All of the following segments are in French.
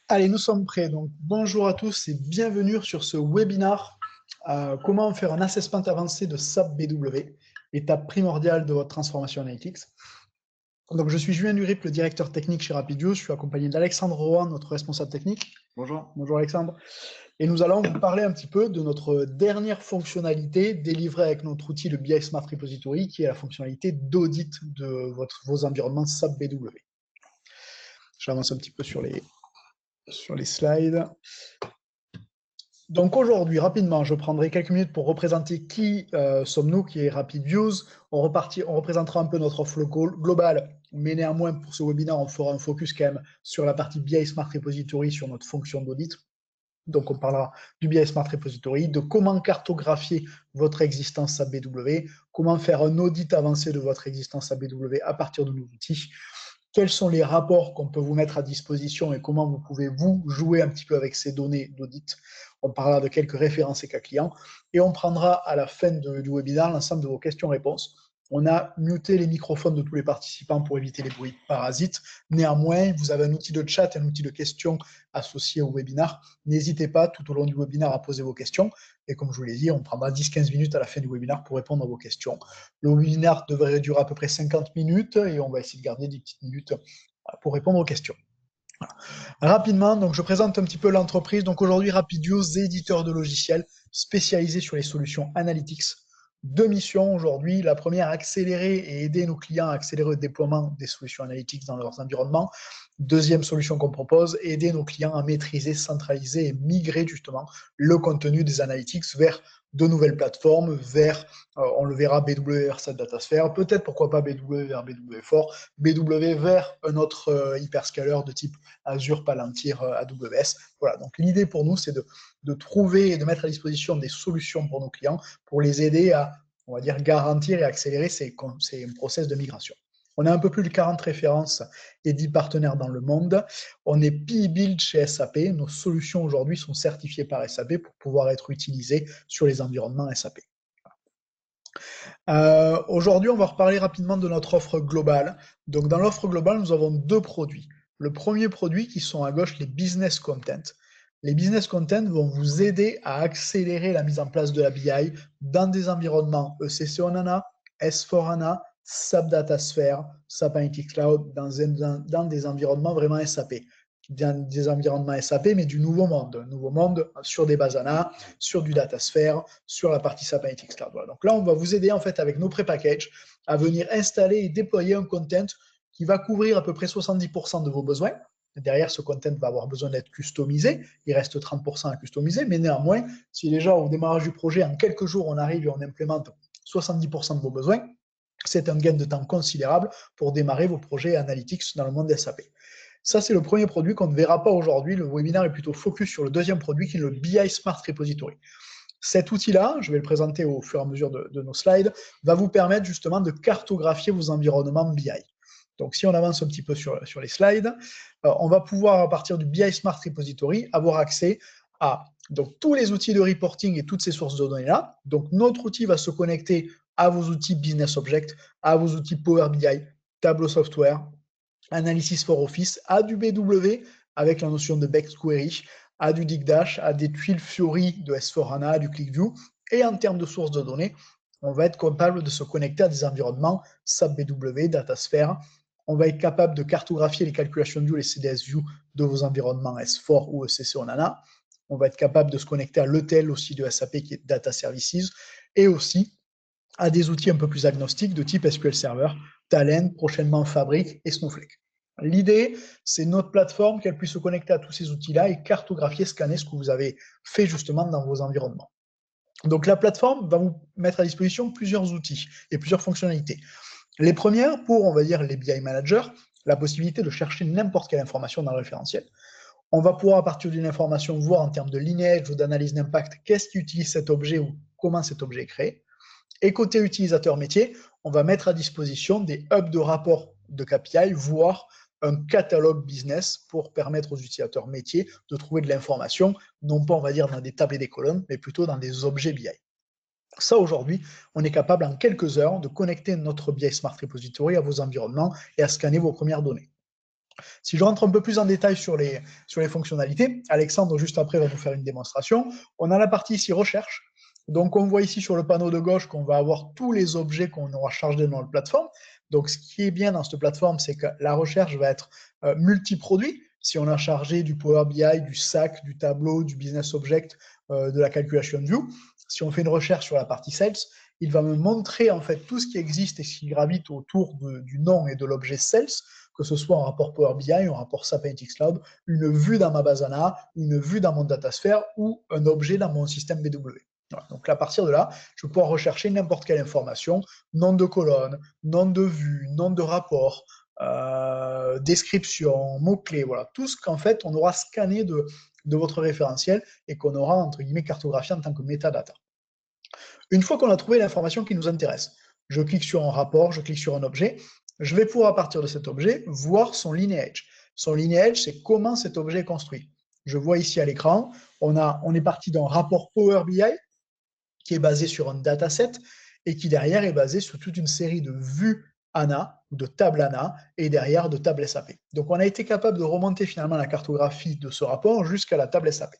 Allez, nous sommes prêts. Donc, bonjour à tous et bienvenue sur ce webinaire. Comment faire un assessment avancé de SAP BW, étape primordiale de votre transformation analytics. Donc, je suis Julien Durip, le directeur technique chez Rapidius. Je suis accompagné d'Alexandre Rohan, notre responsable technique. Bonjour. Bonjour Alexandre. Et nous allons vous parler un petit peu de notre dernière fonctionnalité délivrée avec notre outil de BI Smart Repository, qui est la fonctionnalité d'audit de vos environnements SAP BW. J'avance un petit peu sur les slides. Donc aujourd'hui, rapidement, je prendrai quelques minutes pour représenter qui sommes-nous, qui est Rapidius. On représentera un peu notre offre globale, mais néanmoins, pour ce webinaire, on fera un focus quand même sur la partie BI Smart Repository, sur notre fonction d'audit. Donc on parlera du BI Smart Repository, de comment cartographier votre existence à BW, comment faire un audit avancé de votre existence à BW à partir de nos outils, quels sont les rapports qu'on peut vous mettre à disposition et comment vous pouvez vous jouer un petit peu avec ces données d'audit. On parlera de quelques références et cas clients et on prendra à la fin du webinaire l'ensemble de vos questions-réponses. On a muté les microphones de tous les participants pour éviter les bruits parasites. Néanmoins, vous avez un outil de chat et un outil de questions associé au webinaire. N'hésitez pas tout au long du webinaire à poser vos questions. Et comme je vous l'ai dit, on prendra 10-15 minutes à la fin du webinaire pour répondre à vos questions. Le webinaire devrait durer à peu près 50 minutes et on va essayer de garder 10 petites minutes pour répondre aux questions. Voilà. Rapidement, donc je présente un petit peu l'entreprise. Donc aujourd'hui, Rapidius, éditeur de logiciels spécialisé sur les solutions analytics. Deux missions aujourd'hui. La première, accélérer et aider nos clients à accélérer le déploiement des solutions analytics dans leurs environnements. Deuxième solution qu'on propose, aider nos clients à maîtriser, centraliser et migrer justement le contenu des analytics vers de nouvelles plateformes, vers, on le verra, BW vers cette datasphère, peut-être pourquoi pas BW vers BW4, BW vers un autre hyperscaler de type Azure, Palantir, AWS. Voilà, donc l'idée pour nous, c'est de trouver et de mettre à disposition des solutions pour nos clients pour les aider à, on va dire, garantir et accélérer ces process de migration. On a un peu plus de 40 références et 10 partenaires dans le monde. On est PE Build chez SAP. Nos solutions aujourd'hui sont certifiées par SAP pour pouvoir être utilisées sur les environnements SAP. Aujourd'hui, on va reparler rapidement de notre offre globale. Donc, dans l'offre globale, nous avons deux produits. Le premier produit qui sont à gauche, les business content. Les business content vont vous aider à accélérer la mise en place de la BI dans des environnements ECC on HANA, S4HANA, SAP DataSphere, SAP Analytics Cloud, dans des environnements vraiment SAP. Dans des environnements SAP, mais du nouveau monde sur des bases ANA, sur du DataSphere, sur la partie SAP Analytics Cloud. Voilà. Donc là, on va vous aider en fait avec nos pré-packages à venir installer et déployer un content qui va couvrir à peu près 70% de vos besoins. Derrière, ce content va avoir besoin d'être customisé. Il reste 30% à customiser, mais néanmoins, si déjà au démarrage du projet, en quelques jours, on arrive et on implémente 70% de vos besoins, c'est un gain de temps considérable pour démarrer vos projets analytics dans le monde SAP. Ça, c'est le premier produit qu'on ne verra pas aujourd'hui. Le webinaire est plutôt focus sur le deuxième produit qui est le BI Smart Repository. Cet outil-là, je vais le présenter au fur et à mesure de nos slides, va vous permettre justement de cartographier vos environnements BI. Donc, si on avance un petit peu sur les slides, on va pouvoir, à partir du BI Smart Repository, avoir accès à donc, tous les outils de reporting et toutes ces sources de données-là. Donc, notre outil va se connecter à vos outils Business Object, à vos outils Power BI, Tableau Software, Analysis for Office, à du BW avec la notion de BigQuery, à du Digdash, à des tuiles Fiori de S4HANA, à du ClickView. Et en termes de sources de données, on va être capable de se connecter à des environnements SAP BW, DataSphere. On va être capable de cartographier les calculations view, les CDS view de vos environnements S4 ou ECC on HANA. On va être capable de se connecter à l'ETL aussi de SAP qui est Data Services et aussi à des outils un peu plus agnostiques de type SQL Server, Talend, prochainement Fabric et Snowflake. L'idée, c'est notre plateforme qu'elle puisse se connecter à tous ces outils-là et cartographier, scanner ce que vous avez fait justement dans vos environnements. Donc la plateforme va vous mettre à disposition plusieurs outils et plusieurs fonctionnalités. Les premières, pour, on va dire, les BI managers, la possibilité de chercher n'importe quelle information dans le référentiel. On va pouvoir, à partir d'une information, voir en termes de lineage ou d'analyse d'impact, qu'est-ce qui utilise cet objet ou comment cet objet est créé. Et côté utilisateur métier, on va mettre à disposition des hubs de rapports de KPI, voire un catalogue business pour permettre aux utilisateurs métiers de trouver de l'information, non pas, on va dire, dans des tables et des colonnes, mais plutôt dans des objets BI. Ça, aujourd'hui, on est capable en quelques heures de connecter notre BI Smart Repository à vos environnements et à scanner vos premières données. Si je rentre un peu plus en détail sur les fonctionnalités, Alexandre, juste après, va nous faire une démonstration. On a la partie ici recherche. Donc, on voit ici sur le panneau de gauche qu'on va avoir tous les objets qu'on aura chargés dans la plateforme. Donc, ce qui est bien dans cette plateforme, c'est que la recherche va être multiproduit. Si on a chargé du Power BI, du SAC, du tableau, du Business Object, de la Calculation View, si on fait une recherche sur la partie Sales, il va me montrer en fait tout ce qui existe et ce qui gravite autour du nom et de l'objet Sales, que ce soit un rapport Power BI, un rapport SAP Analytics Cloud, une vue dans ma base ANA, une vue dans mon datasphere ou un objet dans mon système BW. Voilà. Donc à partir de là, je vais pouvoir rechercher n'importe quelle information, nom de colonne, nom de vue, nom de rapport, description, mots-clés, voilà, tout ce qu'en fait on aura scanné de votre référentiel et qu'on aura entre guillemets cartographié en tant que metadata. Une fois qu'on a trouvé l'information qui nous intéresse, je clique sur un rapport, je clique sur un objet, je vais pouvoir à partir de cet objet voir son lineage. Son lineage, c'est comment cet objet est construit. Je vois ici à l'écran, on est parti d'un rapport Power BI qui est basé sur un dataset et qui derrière est basé sur toute une série de vues ANA, de tables ANA et derrière de tables SAP. Donc on a été capable de remonter finalement la cartographie de ce rapport jusqu'à la table SAP.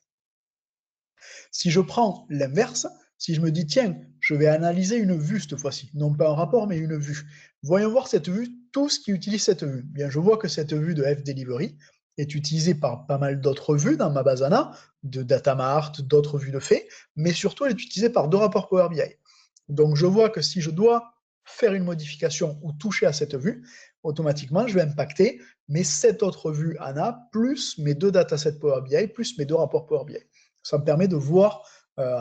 Si je prends l'inverse, si je me dis, tiens, je vais analyser une vue cette fois-ci, non pas un rapport, mais une vue. Voyons voir cette vue, tout ce qui utilise cette vue. Bien, je vois que cette vue de F-Delivery est utilisée par pas mal d'autres vues dans ma base ANA, de Datamart, d'autres vues de fait, mais surtout elle est utilisée par deux rapports Power BI. Donc je vois que si je dois faire une modification ou toucher à cette vue, automatiquement je vais impacter mes 7 autres vues ANA, plus mes deux datasets Power BI, plus mes deux rapports Power BI. Ça me permet de voir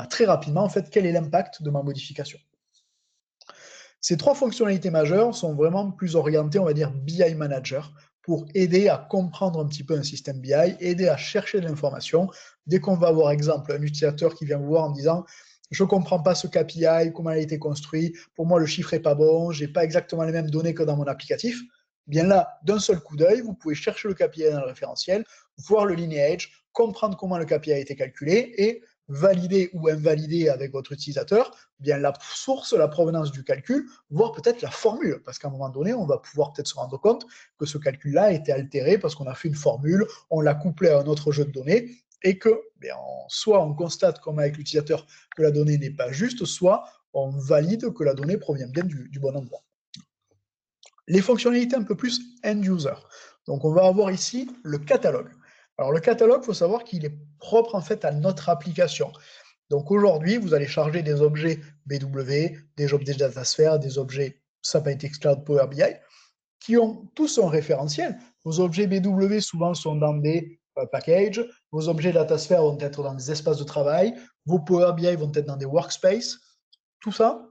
très rapidement en fait quel est l'impact de ma modification. Ces trois fonctionnalités majeures sont vraiment plus orientées, on va dire, BI Manager, pour aider à comprendre un petit peu un système BI, aider à chercher de l'information. Dès qu'on va avoir, exemple, un utilisateur qui vient vous voir en disant je ne comprends pas ce KPI, comment il a été construit, pour moi le chiffre n'est pas bon, je n'ai pas exactement les mêmes données que dans mon applicatif, bien là, d'un seul coup d'œil, vous pouvez chercher le KPI dans le référentiel, voir le lineage, comprendre comment le KPI a été calculé et valider ou invalider avec votre utilisateur bien la source, la provenance du calcul, voire peut-être la formule, parce qu'à un moment donné, on va pouvoir peut-être se rendre compte que ce calcul-là a été altéré parce qu'on a fait une formule, on l'a couplé à un autre jeu de données, et que bien, soit on constate, comme avec l'utilisateur, que la donnée n'est pas juste, soit on valide que la donnée provient bien du bon endroit. Les fonctionnalités un peu plus end-user. Donc on va avoir ici le catalogue. Alors le catalogue, il faut savoir qu'il est propre en fait à notre application. Donc aujourd'hui, vous allez charger des objets BW, des objets Datasphere, des objets SAP Analytics Cloud Power BI, qui ont tous un référentiel. Vos objets BW souvent sont dans des packages, vos objets Datasphere vont être dans des espaces de travail, vos Power BI vont être dans des workspaces. Tout ça,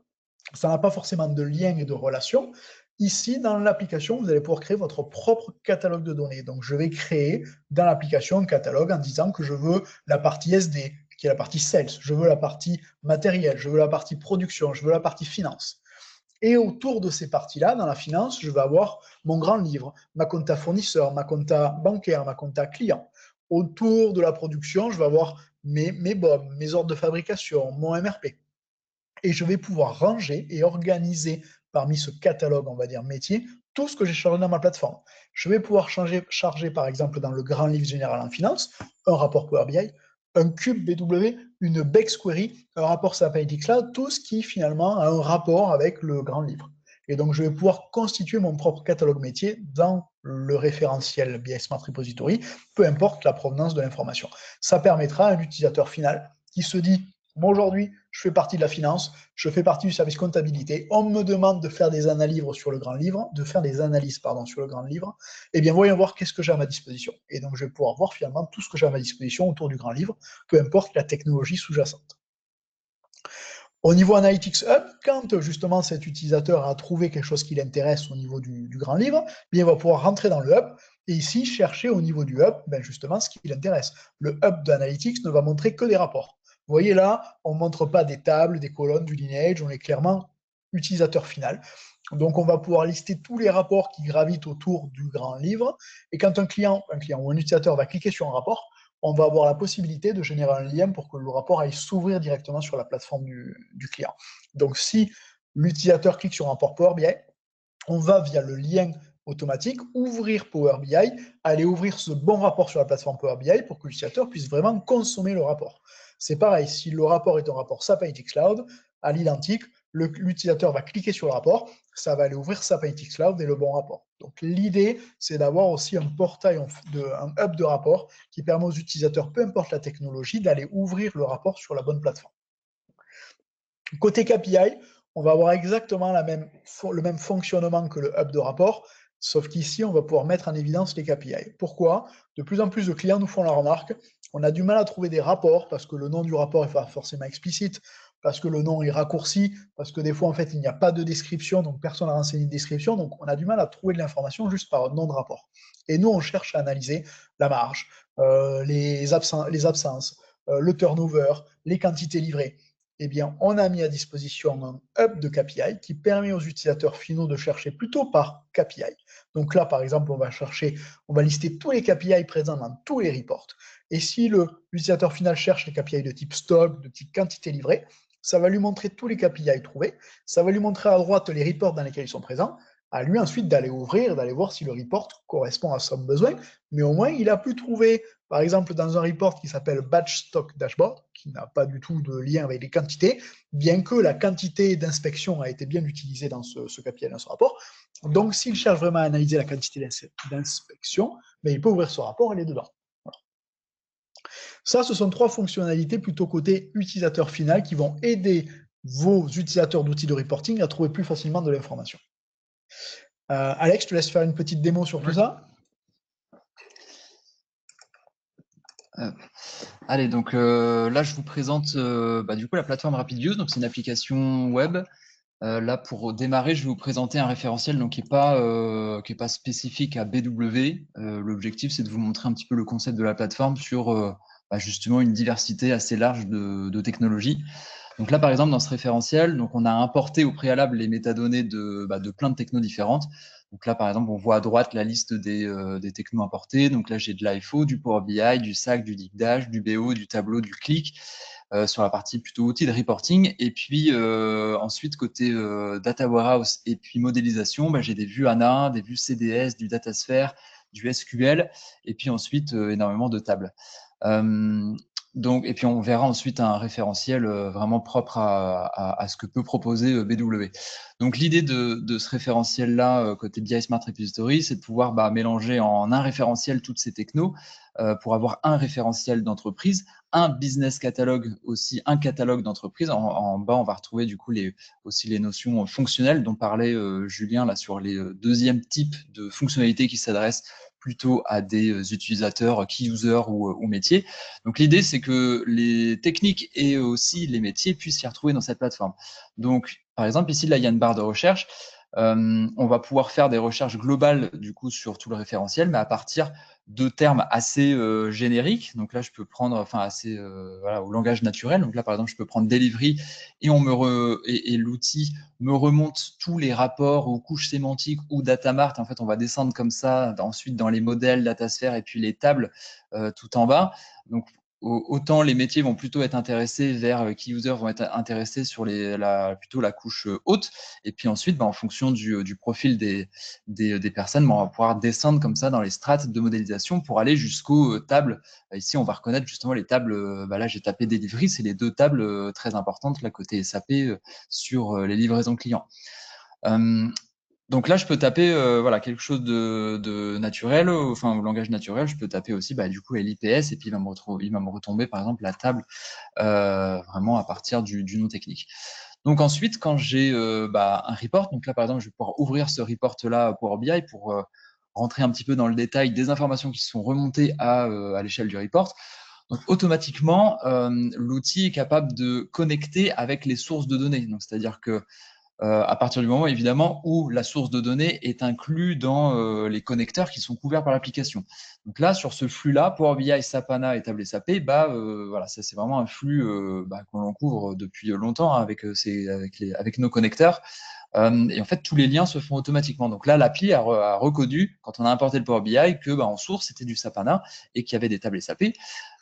ça n'a pas forcément de lien et de relation. Ici, dans l'application, vous allez pouvoir créer votre propre catalogue de données. Donc, je vais créer dans l'application un catalogue en disant que je veux la partie SD, qui est la partie sales, je veux la partie matériel, je veux la partie production, je veux la partie finance. Et autour de ces parties-là, dans la finance, je vais avoir mon grand livre, ma compta fournisseur, ma compta bancaire, ma compta client. Autour de la production, je vais avoir mes BOM, mes ordres de fabrication, mon MRP. Et je vais pouvoir ranger et organiser parmi ce catalogue, on va dire, métier, tout ce que j'ai chargé dans ma plateforme. Je vais pouvoir charger, par exemple, dans le grand livre général en finance, un rapport Power BI, un cube BW, une BEX Query, un rapport SAP Analytics Cloud, tout ce qui finalement a un rapport avec le grand livre. Et donc, je vais pouvoir constituer mon propre catalogue métier dans le référentiel BI Smart Repository, peu importe la provenance de l'information. Ça permettra à un utilisateur final qui se dit moi, aujourd'hui, je fais partie de la finance, je fais partie du service comptabilité. On me demande de faire des analyses sur le grand livre, sur le grand livre. Eh bien, voyons voir qu'est-ce que j'ai à ma disposition. Et donc, je vais pouvoir voir finalement tout ce que j'ai à ma disposition autour du grand livre, peu importe la technologie sous-jacente. Au niveau Analytics Hub, quand justement cet utilisateur a trouvé quelque chose qui l'intéresse au niveau du grand livre, bien, il va pouvoir rentrer dans le hub et ici chercher au niveau du hub justement ce qui l'intéresse. Le hub d'Analytics ne va montrer que des rapports. Vous voyez là, on ne montre pas des tables, des colonnes, du lineage, on est clairement utilisateur final. Donc on va pouvoir lister tous les rapports qui gravitent autour du grand livre. Et quand un client ou un utilisateur va cliquer sur un rapport, on va avoir la possibilité de générer un lien pour que le rapport aille s'ouvrir directement sur la plateforme du client. Donc si l'utilisateur clique sur un rapport Power BI, on va via le lien automatique, ouvrir Power BI, aller ouvrir ce bon rapport sur la plateforme Power BI pour que l'utilisateur puisse vraiment consommer le rapport. C'est pareil, si le rapport est un rapport SAP Analytics Cloud, à l'identique, l'utilisateur va cliquer sur le rapport, ça va aller ouvrir SAP Analytics Cloud et le bon rapport. Donc l'idée, c'est d'avoir aussi un portail, un hub de rapport qui permet aux utilisateurs, peu importe la technologie, d'aller ouvrir le rapport sur la bonne plateforme. Côté KPI, on va avoir exactement le même fonctionnement que le hub de rapport, sauf qu'ici, on va pouvoir mettre en évidence les KPI. Pourquoi? De plus en plus de clients nous font la remarque, on a du mal à trouver des rapports parce que le nom du rapport n'est pas forcément explicite, parce que le nom est raccourci, parce que des fois, en fait, il n'y a pas de description, donc personne n'a renseigné une description, donc on a du mal à trouver de l'information juste par un nom de rapport. Et nous, on cherche à analyser la marge, les absences, le turnover, les quantités livrées. Eh bien, on a mis à disposition un hub de KPI qui permet aux utilisateurs finaux de chercher plutôt par KPI. Donc là, par exemple, on va lister tous les KPI présents dans tous les reports. Et si l'utilisateur final cherche les KPI de type stock, de type quantité livrée, ça va lui montrer tous les KPI trouvés. Ça va lui montrer à droite les reports dans lesquels ils sont présents. À lui ensuite d'aller ouvrir, d'aller voir si le report correspond à son besoin. Mais au moins, il a pu trouver, par exemple, dans un report qui s'appelle Batch Stock Dashboard, qui n'a pas du tout de lien avec les quantités, bien que la quantité d'inspection a été bien utilisée dans ce KPI, dans ce rapport. Donc, s'il cherche vraiment à analyser la quantité d'inspection, il peut ouvrir ce rapport et il est dedans. Voilà. Ça, ce sont trois fonctionnalités plutôt côté utilisateur final qui vont aider vos utilisateurs d'outils de reporting à trouver plus facilement de l'information. Alex, je te laisse faire une petite démo sur tout ça. Allez, donc là, je vous présente du coup la plateforme RapidViews. Donc, c'est une application web. Là, pour démarrer, je vais vous présenter un référentiel donc, qui n'est pas spécifique à BW. L'objectif, c'est de vous montrer un petit peu le concept de la plateforme sur justement une diversité assez large de technologies. Donc là, par exemple, dans ce référentiel, donc on a importé au préalable les métadonnées de plein de technos différentes. Donc là, par exemple, on voit à droite la liste des technos importés. Donc là, j'ai de l'IFO, du Power BI, du SAC, du Digdash, du BO, du tableau, du clic, sur la partie plutôt outils de reporting. Et puis ensuite, côté data warehouse et puis modélisation, j'ai des vues ANA, des vues CDS, du DataSphere, du SQL, et puis ensuite énormément de tables. Donc, et puis on verra ensuite un référentiel vraiment propre à ce que peut proposer BW. Donc l'idée de ce référentiel-là, côté BI Smart Repository, c'est de pouvoir mélanger en un référentiel toutes ces technos pour avoir un référentiel d'entreprise, un business catalogue aussi, un catalogue d'entreprise. En bas, on va retrouver du coup aussi les notions fonctionnelles dont parlait Julien là sur les deuxièmes types de fonctionnalités qui s'adressent plutôt à des utilisateurs key users ou métiers. Donc l'idée, c'est que les techniques et aussi les métiers puissent s'y retrouver dans cette plateforme. Donc, par exemple, ici, là, il y a une barre de recherche. On va pouvoir faire des recherches globales du coup sur tout le référentiel, mais à partir de termes assez génériques. Donc là, je peux prendre, assez au langage naturel. Donc là, par exemple, je peux prendre delivery et et l'outil me remonte tous les rapports aux couches sémantiques ou datamart. En fait, on va descendre comme ça ensuite dans les modèles, datasphère et puis les tables tout en bas. Donc autant les métiers vont plutôt être intéressés vers key users vont être intéressés sur plutôt la couche haute. Et puis ensuite, en fonction du profil des personnes, on va pouvoir descendre comme ça dans les strates de modélisation pour aller jusqu'aux tables. Ici, on va reconnaître justement les tables. Là, j'ai tapé delivery, c'est les deux tables très importantes, là, côté SAP, sur les livraisons clients. Donc là, je peux taper quelque chose de naturel, au langage naturel. Je peux taper aussi du coup l'IPS et puis il va me retomber par exemple la table vraiment à partir du nom technique. Donc ensuite, quand j'ai un report, donc là par exemple, je vais pouvoir ouvrir ce report-là Power BI pour rentrer un petit peu dans le détail des informations qui sont remontées à l'échelle du report. Donc automatiquement, l'outil est capable de connecter avec les sources de données. Donc c'est-à-dire que à partir du moment évidemment où la source de données est inclue dans les connecteurs qui sont couverts par l'application. Donc là, sur ce flux-là, Power BI, SAP HANA et Table SAP, ça c'est vraiment un flux qu'on couvre depuis longtemps avec nos connecteurs. Et en fait, tous les liens se font automatiquement. Donc là, l'appli a reconnu, quand on a importé le Power BI, que en source, c'était du SAP HANA et qu'il y avait des tables SAP.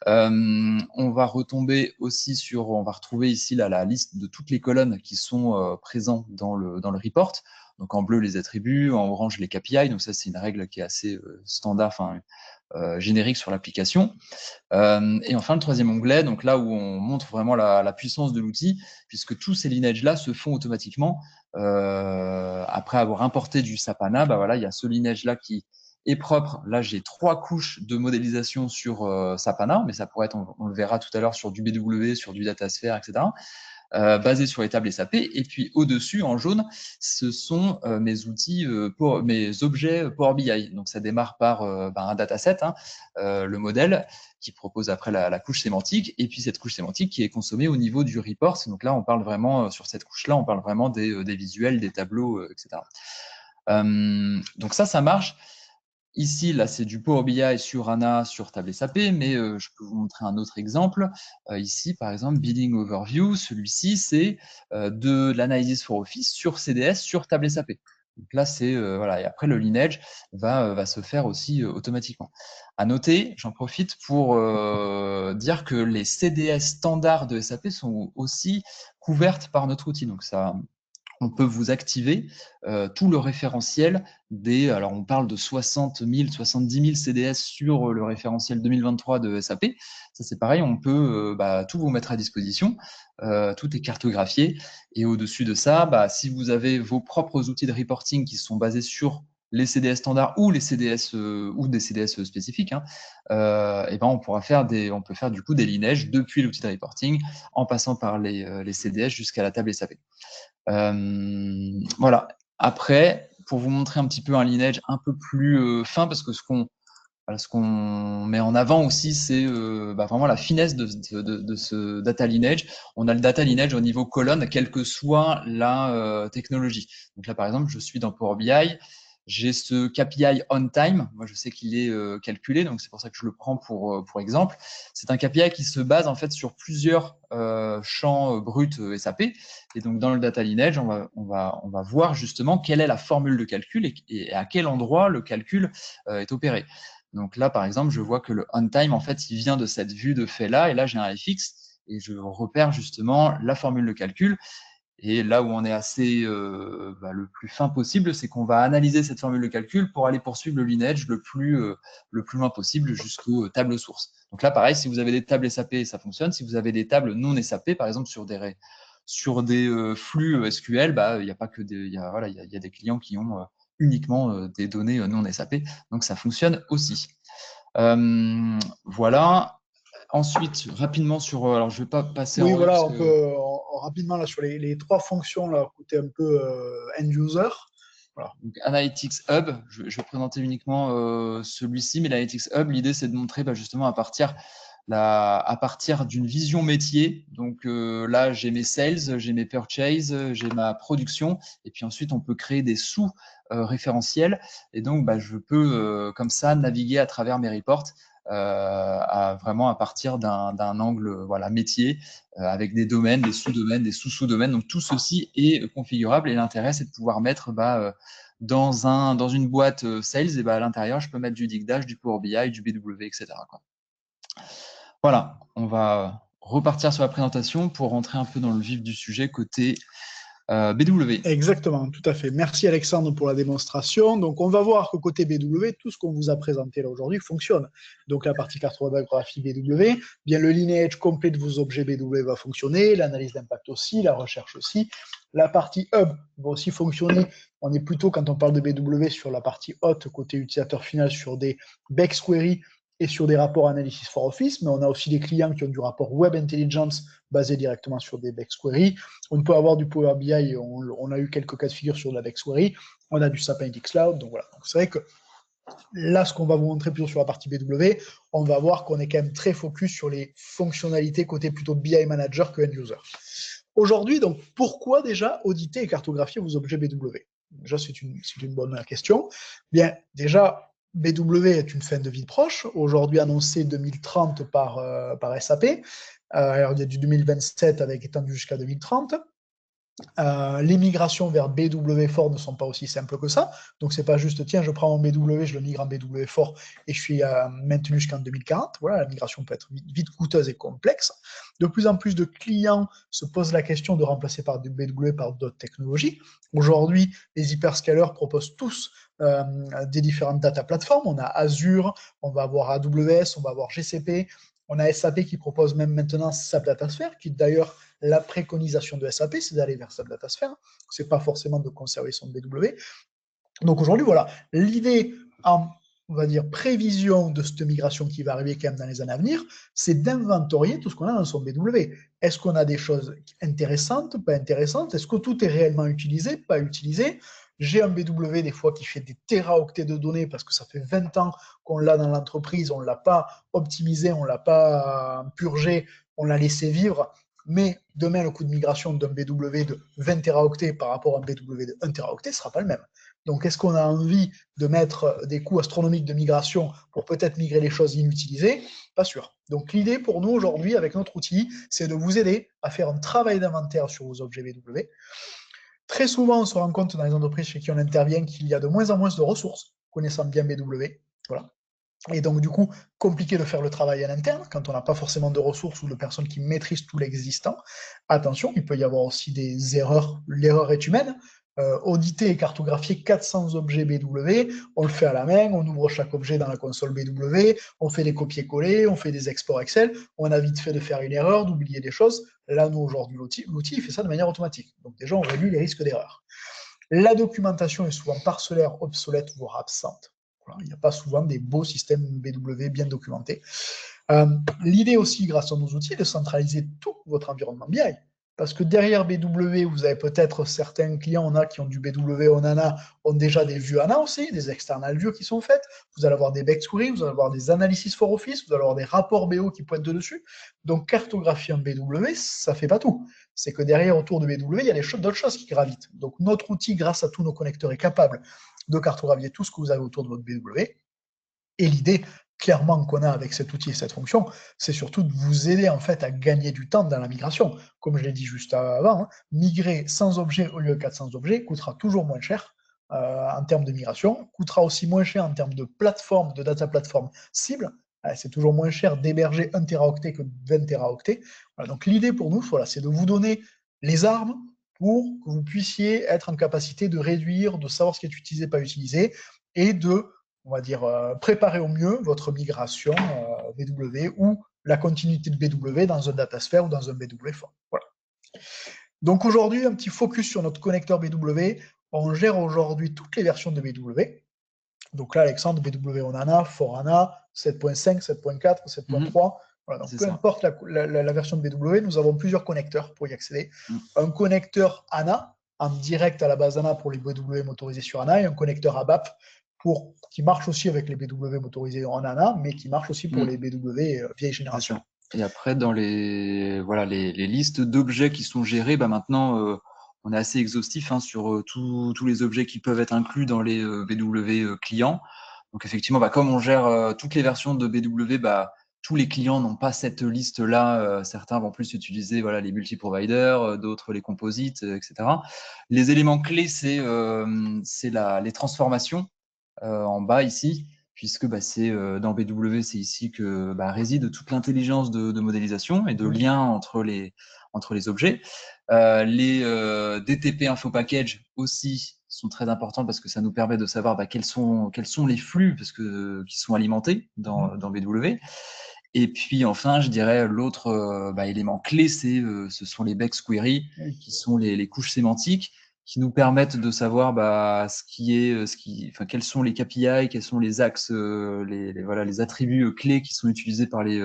On va retomber aussi on va retrouver ici la liste de toutes les colonnes qui sont présentes dans le report. Donc en bleu les attributs, en orange les KPI. Donc ça c'est une règle qui est assez standard, enfin générique sur l'application. Et enfin le troisième onglet, donc là où on montre vraiment la puissance de l'outil, puisque tous ces lineages-là se font automatiquement. Après avoir importé du Sapana, bah voilà, il y a ce lineage-là qui est propre. Là, j'ai 3 couches de modélisation sur Sapana, mais ça pourrait être, on le verra tout à l'heure, sur du BW, sur du Datasphere, etc. Basé sur les tables SAP. Et puis au-dessus, en jaune, ce sont mes outils, mes objets Power BI. Donc ça démarre par un dataset, hein, le modèle, qui propose après la couche sémantique, et puis cette couche sémantique qui est consommée au niveau du report. Donc là, on parle vraiment, sur cette couche-là, on parle vraiment des visuels, des tableaux, etc. Donc ça marche. Ici, là, c'est du Power BI sur ANA, sur table SAP, mais je peux vous montrer un autre exemple. Ici, par exemple, Billing Overview, celui-ci, c'est de l'analysis for Office sur CDS, sur table SAP. Donc là, c'est voilà. Et après, le lineage va se faire aussi automatiquement. À noter, j'en profite pour dire que les CDS standards de SAP sont aussi couvertes par notre outil. Donc ça, on peut vous activer tout le référentiel alors on parle de 60 000, 70 000 CDS sur le référentiel 2023 de SAP. Ça c'est pareil, on peut tout vous mettre à disposition, tout est cartographié. Et au-dessus de ça, si vous avez vos propres outils de reporting qui sont basés sur les CDS standards ou les CDS ou des CDS spécifiques, hein, on peut faire du coup des lineages depuis l'outil de reporting en passant par les CDS jusqu'à la table SAP. Voilà. Après, pour vous montrer un petit peu un lineage un peu plus fin, parce que ce qu'on met en avant aussi, c'est vraiment la finesse de ce data lineage. On a le data lineage au niveau colonne, quelle que soit la technologie. Donc là, par exemple, je suis dans Power BI. J'ai ce KPI on time. Moi, je sais qu'il est calculé, donc c'est pour ça que je le prends pour exemple. C'est un KPI qui se base en fait sur plusieurs champs bruts SAP. Et donc, dans le data lineage, on va voir justement quelle est la formule de calcul et à quel endroit le calcul est opéré. Donc là, par exemple, je vois que le on time, en fait, il vient de cette vue de fait-là. Et là, j'ai un FX et je repère justement la formule de calcul. Et là où on est assez le plus fin possible, c'est qu'on va analyser cette formule de calcul pour aller poursuivre le lineage le plus loin possible jusqu'aux tables sources. Donc là, pareil, si vous avez des tables SAP, ça fonctionne. Si vous avez des tables non SAP, par exemple sur des flux SQL, il n'y a pas que il y a des clients qui ont uniquement des données non SAP. Donc ça fonctionne aussi. Voilà. Ensuite, rapidement alors je ne vais pas passer Oui, en revue voilà, parce on que peut rapidement là sur les 3 fonctions là, côté un peu end-user. Voilà. donc, Analytics Hub, je vais présenter uniquement celui-ci, mais l'Analytics Hub, l'idée c'est de montrer justement à partir d'une vision métier. Donc là, j'ai mes sales, j'ai mes purchases, j'ai ma production, et puis ensuite on peut créer des sous-référentiels. Et donc je peux comme ça naviguer à travers mes reports vraiment à partir d'un angle métier avec des domaines, des sous-domaines, des sous-sous-domaines. Donc tout ceci est configurable et l'intérêt c'est de pouvoir mettre dans une boîte sales, et à l'intérieur, je peux mettre du Digdash, du Power BI, du BW, etc. quoi. Voilà, on va repartir sur la présentation pour rentrer un peu dans le vif du sujet côté BW. Exactement, tout à fait. Merci Alexandre pour la démonstration. Donc on va voir que côté BW, tout ce qu'on vous a présenté là aujourd'hui fonctionne. Donc la partie cartographie BW, bien le lineage complet de vos objets BW va fonctionner, l'analyse d'impact aussi, la recherche aussi. La partie hub va aussi fonctionner. On est plutôt, quand on parle de BW, sur la partie haute, côté utilisateur final, sur des Bex query et sur des rapports analysis for Office, mais on a aussi des clients qui ont du rapport Web Intelligence basé directement sur des Bex query. On peut avoir du Power BI, on a eu quelques cas de figure sur la Bex query, on a du SAP Analytics Cloud, donc voilà. Donc c'est vrai que là, ce qu'on va vous montrer plutôt sur la partie BW, on va voir qu'on est quand même très focus sur les fonctionnalités côté plutôt BI Manager que End User. Aujourd'hui, donc, pourquoi déjà auditer et cartographier vos objets BW? Déjà, c'est une bonne question. Bien, déjà, BW est une fin de vie proche, aujourd'hui annoncée 2030 par SAP. Alors, il y a du 2027 avec étendu jusqu'à 2030. Les migrations vers BW Fort ne sont pas aussi simples que ça. Donc, c'est pas juste, tiens, je prends mon BW, je le migre en BW Fort et je suis maintenu jusqu'en 2040. Voilà, la migration peut être vite coûteuse et complexe. De plus en plus de clients se posent la question de remplacer par du BW par d'autres technologies. Aujourd'hui, les hyperscalers proposent tous des différentes data platforms. On a Azure, on va avoir AWS, on va avoir GCP, on a SAP qui propose même maintenant SAP Datasphere, qui d'ailleurs la préconisation de SAP, c'est d'aller vers SAP Datasphere. C'est pas forcément de conserver son BW. Donc aujourd'hui, voilà, l'idée en, on va dire, prévision de cette migration qui va arriver quand même dans les années à venir, c'est d'inventorier tout ce qu'on a dans son BW. Est-ce qu'on a des choses intéressantes, pas intéressantes? Est-ce que tout est réellement utilisé, pas utilisé? J'ai un BW des fois qui fait des téraoctets de données parce que ça fait 20 ans qu'on l'a dans l'entreprise, on ne l'a pas optimisé, on ne l'a pas purgé, on l'a laissé vivre. Mais demain, le coût de migration d'un BW de 20 téraoctets par rapport à un BW de 1 téraoctet ne sera pas le même. Donc, est-ce qu'on a envie de mettre des coûts astronomiques de migration pour peut-être migrer les choses inutilisées? Pas sûr. Donc, l'idée pour nous aujourd'hui, avec notre outil, c'est de vous aider à faire un travail d'inventaire sur vos objets BW. Très souvent, on se rend compte dans les entreprises chez qui on intervient qu'il y a de moins en moins de ressources connaissant bien BW. Voilà. Et donc, du coup, compliqué de faire le travail en interne quand on n'a pas forcément de ressources ou de personnes qui maîtrisent tout l'existant. Attention, il peut y avoir aussi des erreurs. L'erreur est humaine. Auditer et cartographier 400 objets BW, on le fait à la main, on ouvre chaque objet dans la console BW, on fait des copier-coller, on fait des exports Excel, on a vite fait de faire une erreur, d'oublier des choses. Là, nous, aujourd'hui, l'outil, il fait ça de manière automatique. Donc déjà, on réduit les risques d'erreur. La documentation est souvent parcellaire, obsolète, voire absente. Voilà, il n'y a pas souvent des beaux systèmes BW bien documentés. L'idée aussi, grâce à nos outils, est de centraliser tout votre environnement BI. Parce que derrière BW, vous avez peut-être certains clients, on a qui ont du BW, on en a, ont déjà des vues ANA aussi, des external views qui sont faites. Vous allez avoir des backstories, vous allez avoir des analysis for office, vous allez avoir des rapports BO qui pointent dessus. Donc, cartographie en BW, ça fait pas tout. C'est que derrière, autour de BW, il y a d'autres choses qui gravitent. Donc, notre outil, grâce à tous nos connecteurs, est capable de cartographier tout ce que vous avez autour de votre BW. Et l'idée, clairement, qu'on a avec cet outil et cette fonction, c'est surtout de vous aider en fait à gagner du temps dans la migration. Comme je l'ai dit juste avant, hein, migrer 100 objets au lieu de 400 objets coûtera toujours moins cher en termes de migration, coûtera aussi moins cher en termes de plateforme, de data platform cible. C'est toujours moins cher d'héberger 1 téraoctet que 20 téraoctets. Voilà, donc l'idée pour nous, voilà, c'est de vous donner les armes pour que vous puissiez être en capacité de réduire, de savoir ce qui est utilisé, pas utilisé, et de, on va dire, préparer au mieux votre migration BW ou la continuité de BW dans un datasphère ou dans un BW fort. Voilà. Donc aujourd'hui, un petit focus sur notre connecteur BW. On gère aujourd'hui toutes les versions de BW. Donc là, Alexandre, BW on en a, Fort ANA, 7.5, 7.4, 7.3. Voilà, donc peu importe la version de BW, nous avons plusieurs connecteurs pour y accéder. Un connecteur ANA, en direct à la base ANA pour les BW motorisés sur ANA, et un connecteur ABAP qui marche aussi avec les BW motorisés en ANA, mais qui marche aussi pour les BW vieille génération. Et après, dans les listes d'objets qui sont gérés, bah maintenant, on est assez exhaustif hein, sur tous les objets qui peuvent être inclus dans les BW clients. Donc effectivement, bah, comme on gère toutes les versions de BW, bah, tous les clients n'ont pas cette liste-là. Certains vont plus utiliser voilà, les multi-providers, d'autres les composites, etc. Les éléments clés, c'est les transformations en bas ici, puisque bah, c'est dans BW, c'est ici que bah, réside toute l'intelligence de modélisation et de lien entre les objets. Les DTP Info Package aussi sont très importants parce que ça nous permet de savoir bah, quels sont les flux parce que, qui sont alimentés dans BW. Et puis enfin, je dirais l'autre élément clé, ce sont les Bex Query, qui sont les couches sémantiques qui nous permettent de savoir bah, quels sont les KPI, quels sont les axes, les attributs clés qui sont utilisés par les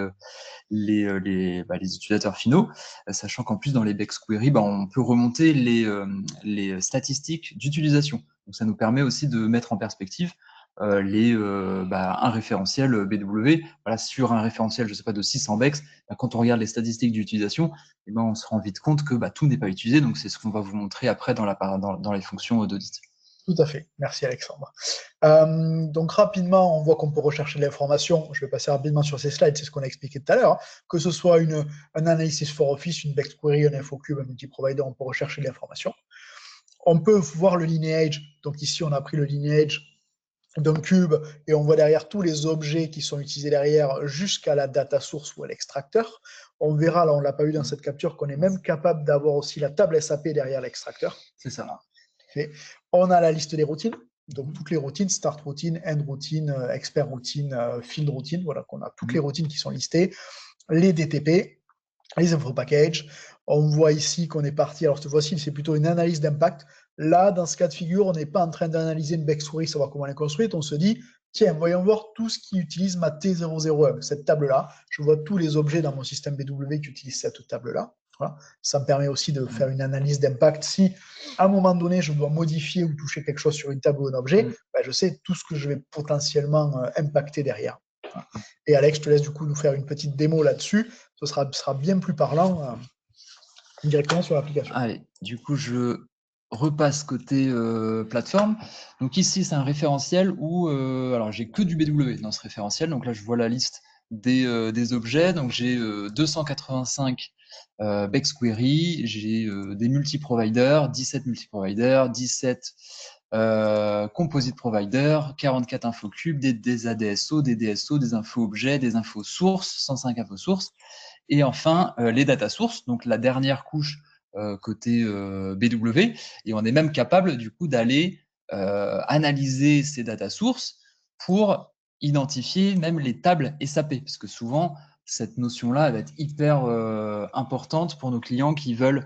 utilisateurs finaux, sachant qu'en plus dans les Bex Query, bah, on peut remonter les statistiques d'utilisation. Donc ça nous permet aussi de mettre en perspective un référentiel BW. Voilà, sur un référentiel, je sais pas, de 600 Bex, bah, quand on regarde les statistiques d'utilisation, eh on se rend vite compte que bah, tout n'est pas utilisé. Donc c'est ce qu'on va vous montrer après dans les fonctions d'audit. Tout à fait. Merci Alexandre. Donc rapidement, on voit qu'on peut rechercher de l'information. Je vais passer rapidement sur ces slides, c'est ce qu'on a expliqué tout à l'heure. Que ce soit un analysis for Office, une BexQuery, un InfoCube, un multi-provider, on peut rechercher de l'information. On peut voir le lineage. Donc ici, on a pris le lineage d'un cube et on voit derrière tous les objets qui sont utilisés derrière jusqu'à la data source ou à l'extracteur. On verra, là on ne l'a pas eu dans cette capture, qu'on est même capable d'avoir aussi la table SAP derrière l'extracteur. C'est ça. On a la liste des routines, donc toutes les routines, start routine, end routine, expert routine, field routine, voilà, qu'on a toutes les routines qui sont listées, les DTP, les info packages. On voit ici qu'on est parti, alors cette fois-ci, c'est plutôt une analyse d'impact. Là, dans ce cas de figure, on n'est pas en train d'analyser une BexQuery, savoir comment elle est construite, on se dit, tiens, voyons voir tout ce qui utilise ma T001, cette table-là. Je vois tous les objets dans mon système BW qui utilisent cette table-là. Voilà. Ça me permet aussi de faire une analyse d'impact. Si, à un moment donné, je dois modifier ou toucher quelque chose sur une table ou un objet, ben, je sais tout ce que je vais potentiellement impacter derrière. Voilà. Et Alex, je te laisse du coup nous faire une petite démo là-dessus. Ce sera bien plus parlant directement sur l'application. Allez, du coup, je repasse côté plateforme. Donc ici, c'est un référentiel où, alors j'ai que du BW dans ce référentiel. Donc là, je vois la liste des objets. Donc j'ai 285 BexQuery, j'ai des multi-providers, 17 multi-providers, 17 composite providers, 44 infocubes, des ADSO, des DSO, des info-objets, des info-sources, 105 info-sources. Et enfin, les data sources, donc la dernière couche côté BW. Et on est même capable du coup d'aller analyser ces data sources pour identifier même les tables SAP, parce que souvent cette notion-là va être hyper importante pour nos clients qui veulent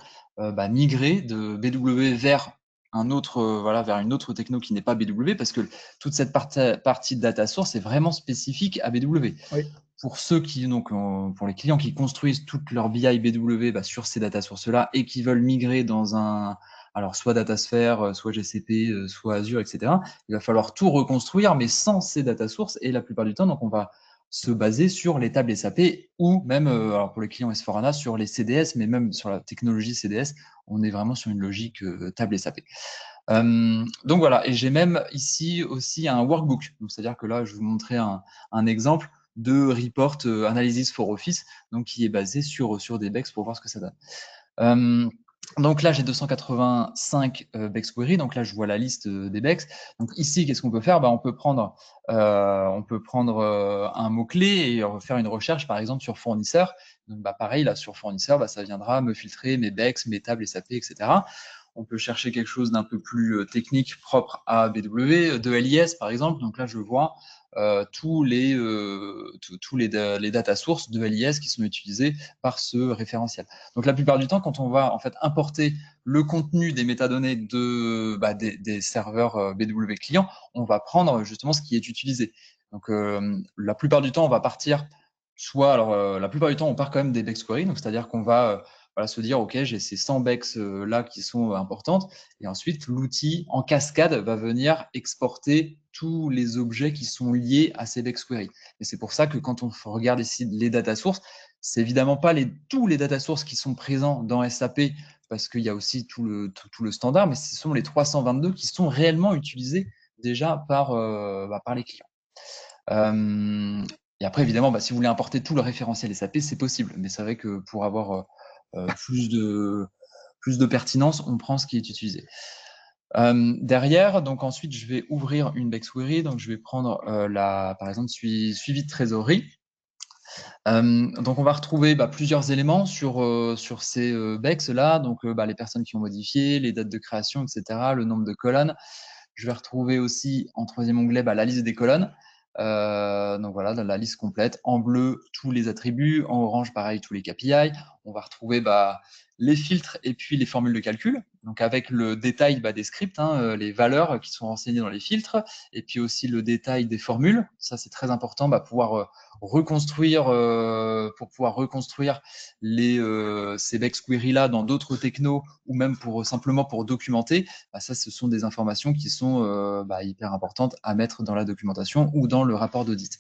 migrer de BW vers un autre, voilà, vers une autre techno qui n'est pas BW, parce que toute cette partie de data source est vraiment spécifique à BW. Oui. Pour ceux qui, donc, pour les clients qui construisent toute leur BI BW sur ces data sources-là et qui veulent migrer dans un, alors soit DataSphere, soit GCP, soit Azure, etc. Il va falloir tout reconstruire, mais sans ces data sources. Et la plupart du temps, donc, on va se baser sur les tables SAP ou même, alors pour les clients S4HANA, sur les CDS, mais même sur la technologie CDS, on est vraiment sur une logique table SAP. Donc voilà, et j'ai même ici aussi un workbook. C'est-à-dire que là, je vais vous montrer un exemple de report analysis for Office, donc qui est basé sur des BEX pour voir ce que ça donne. Donc là, j'ai 285 BEX-query. Donc là, je vois la liste des BEX. Donc ici, qu'est-ce qu'on peut faire? On peut prendre, un mot-clé et faire une recherche, par exemple, sur fournisseur. Donc pareil, là, sur fournisseur, ça viendra me filtrer mes BEX, mes tables SAP, etc. On peut chercher quelque chose d'un peu plus technique, propre à BW, de LIS, par exemple. Donc là, je vois tous les data sources de LIS qui sont utilisés par ce référentiel. Donc la plupart du temps, quand on va en fait importer le contenu des métadonnées des serveurs BW clients, on va prendre justement ce qui est utilisé. Donc la plupart du temps, on va partir la plupart du temps, on part quand même des BexQuery, donc c'est-à-dire qu'on va se dire, OK, j'ai ces 100 bex là qui sont importantes. Et ensuite, l'outil en cascade va venir exporter tous les objets qui sont liés à ces BexQuery. Et c'est pour ça que quand on regarde ici les data sources, c'est évidemment pas tous les data sources qui sont présents dans SAP, parce qu'il y a aussi tout le standard, mais ce sont les 322 qui sont réellement utilisés déjà par les clients. Et après, évidemment, si vous voulez importer tout le référentiel SAP, c'est possible. Mais c'est vrai que pour avoir plus de pertinence, on prend ce qui est utilisé. Derrière, donc ensuite, je vais ouvrir une BexQuery. Donc, je vais prendre par exemple, suivi de trésorerie. Donc, on va retrouver plusieurs éléments sur ces BEX-là. Donc, les personnes qui ont modifié, les dates de création, etc., le nombre de colonnes. Je vais retrouver aussi en troisième onglet la liste des colonnes. Donc voilà, dans la liste complète. En bleu, tous les attributs. En orange, pareil, tous les KPI. On va retrouver les filtres et puis les formules de calcul. Donc avec le détail des scripts, les valeurs qui sont renseignées dans les filtres, et puis aussi le détail des formules. Ça, c'est très important, pouvoir reconstruire ces BexQuery là dans d'autres technos ou même simplement pour documenter. Ça, ce sont des informations qui sont hyper importantes à mettre dans la documentation ou dans le rapport d'audit.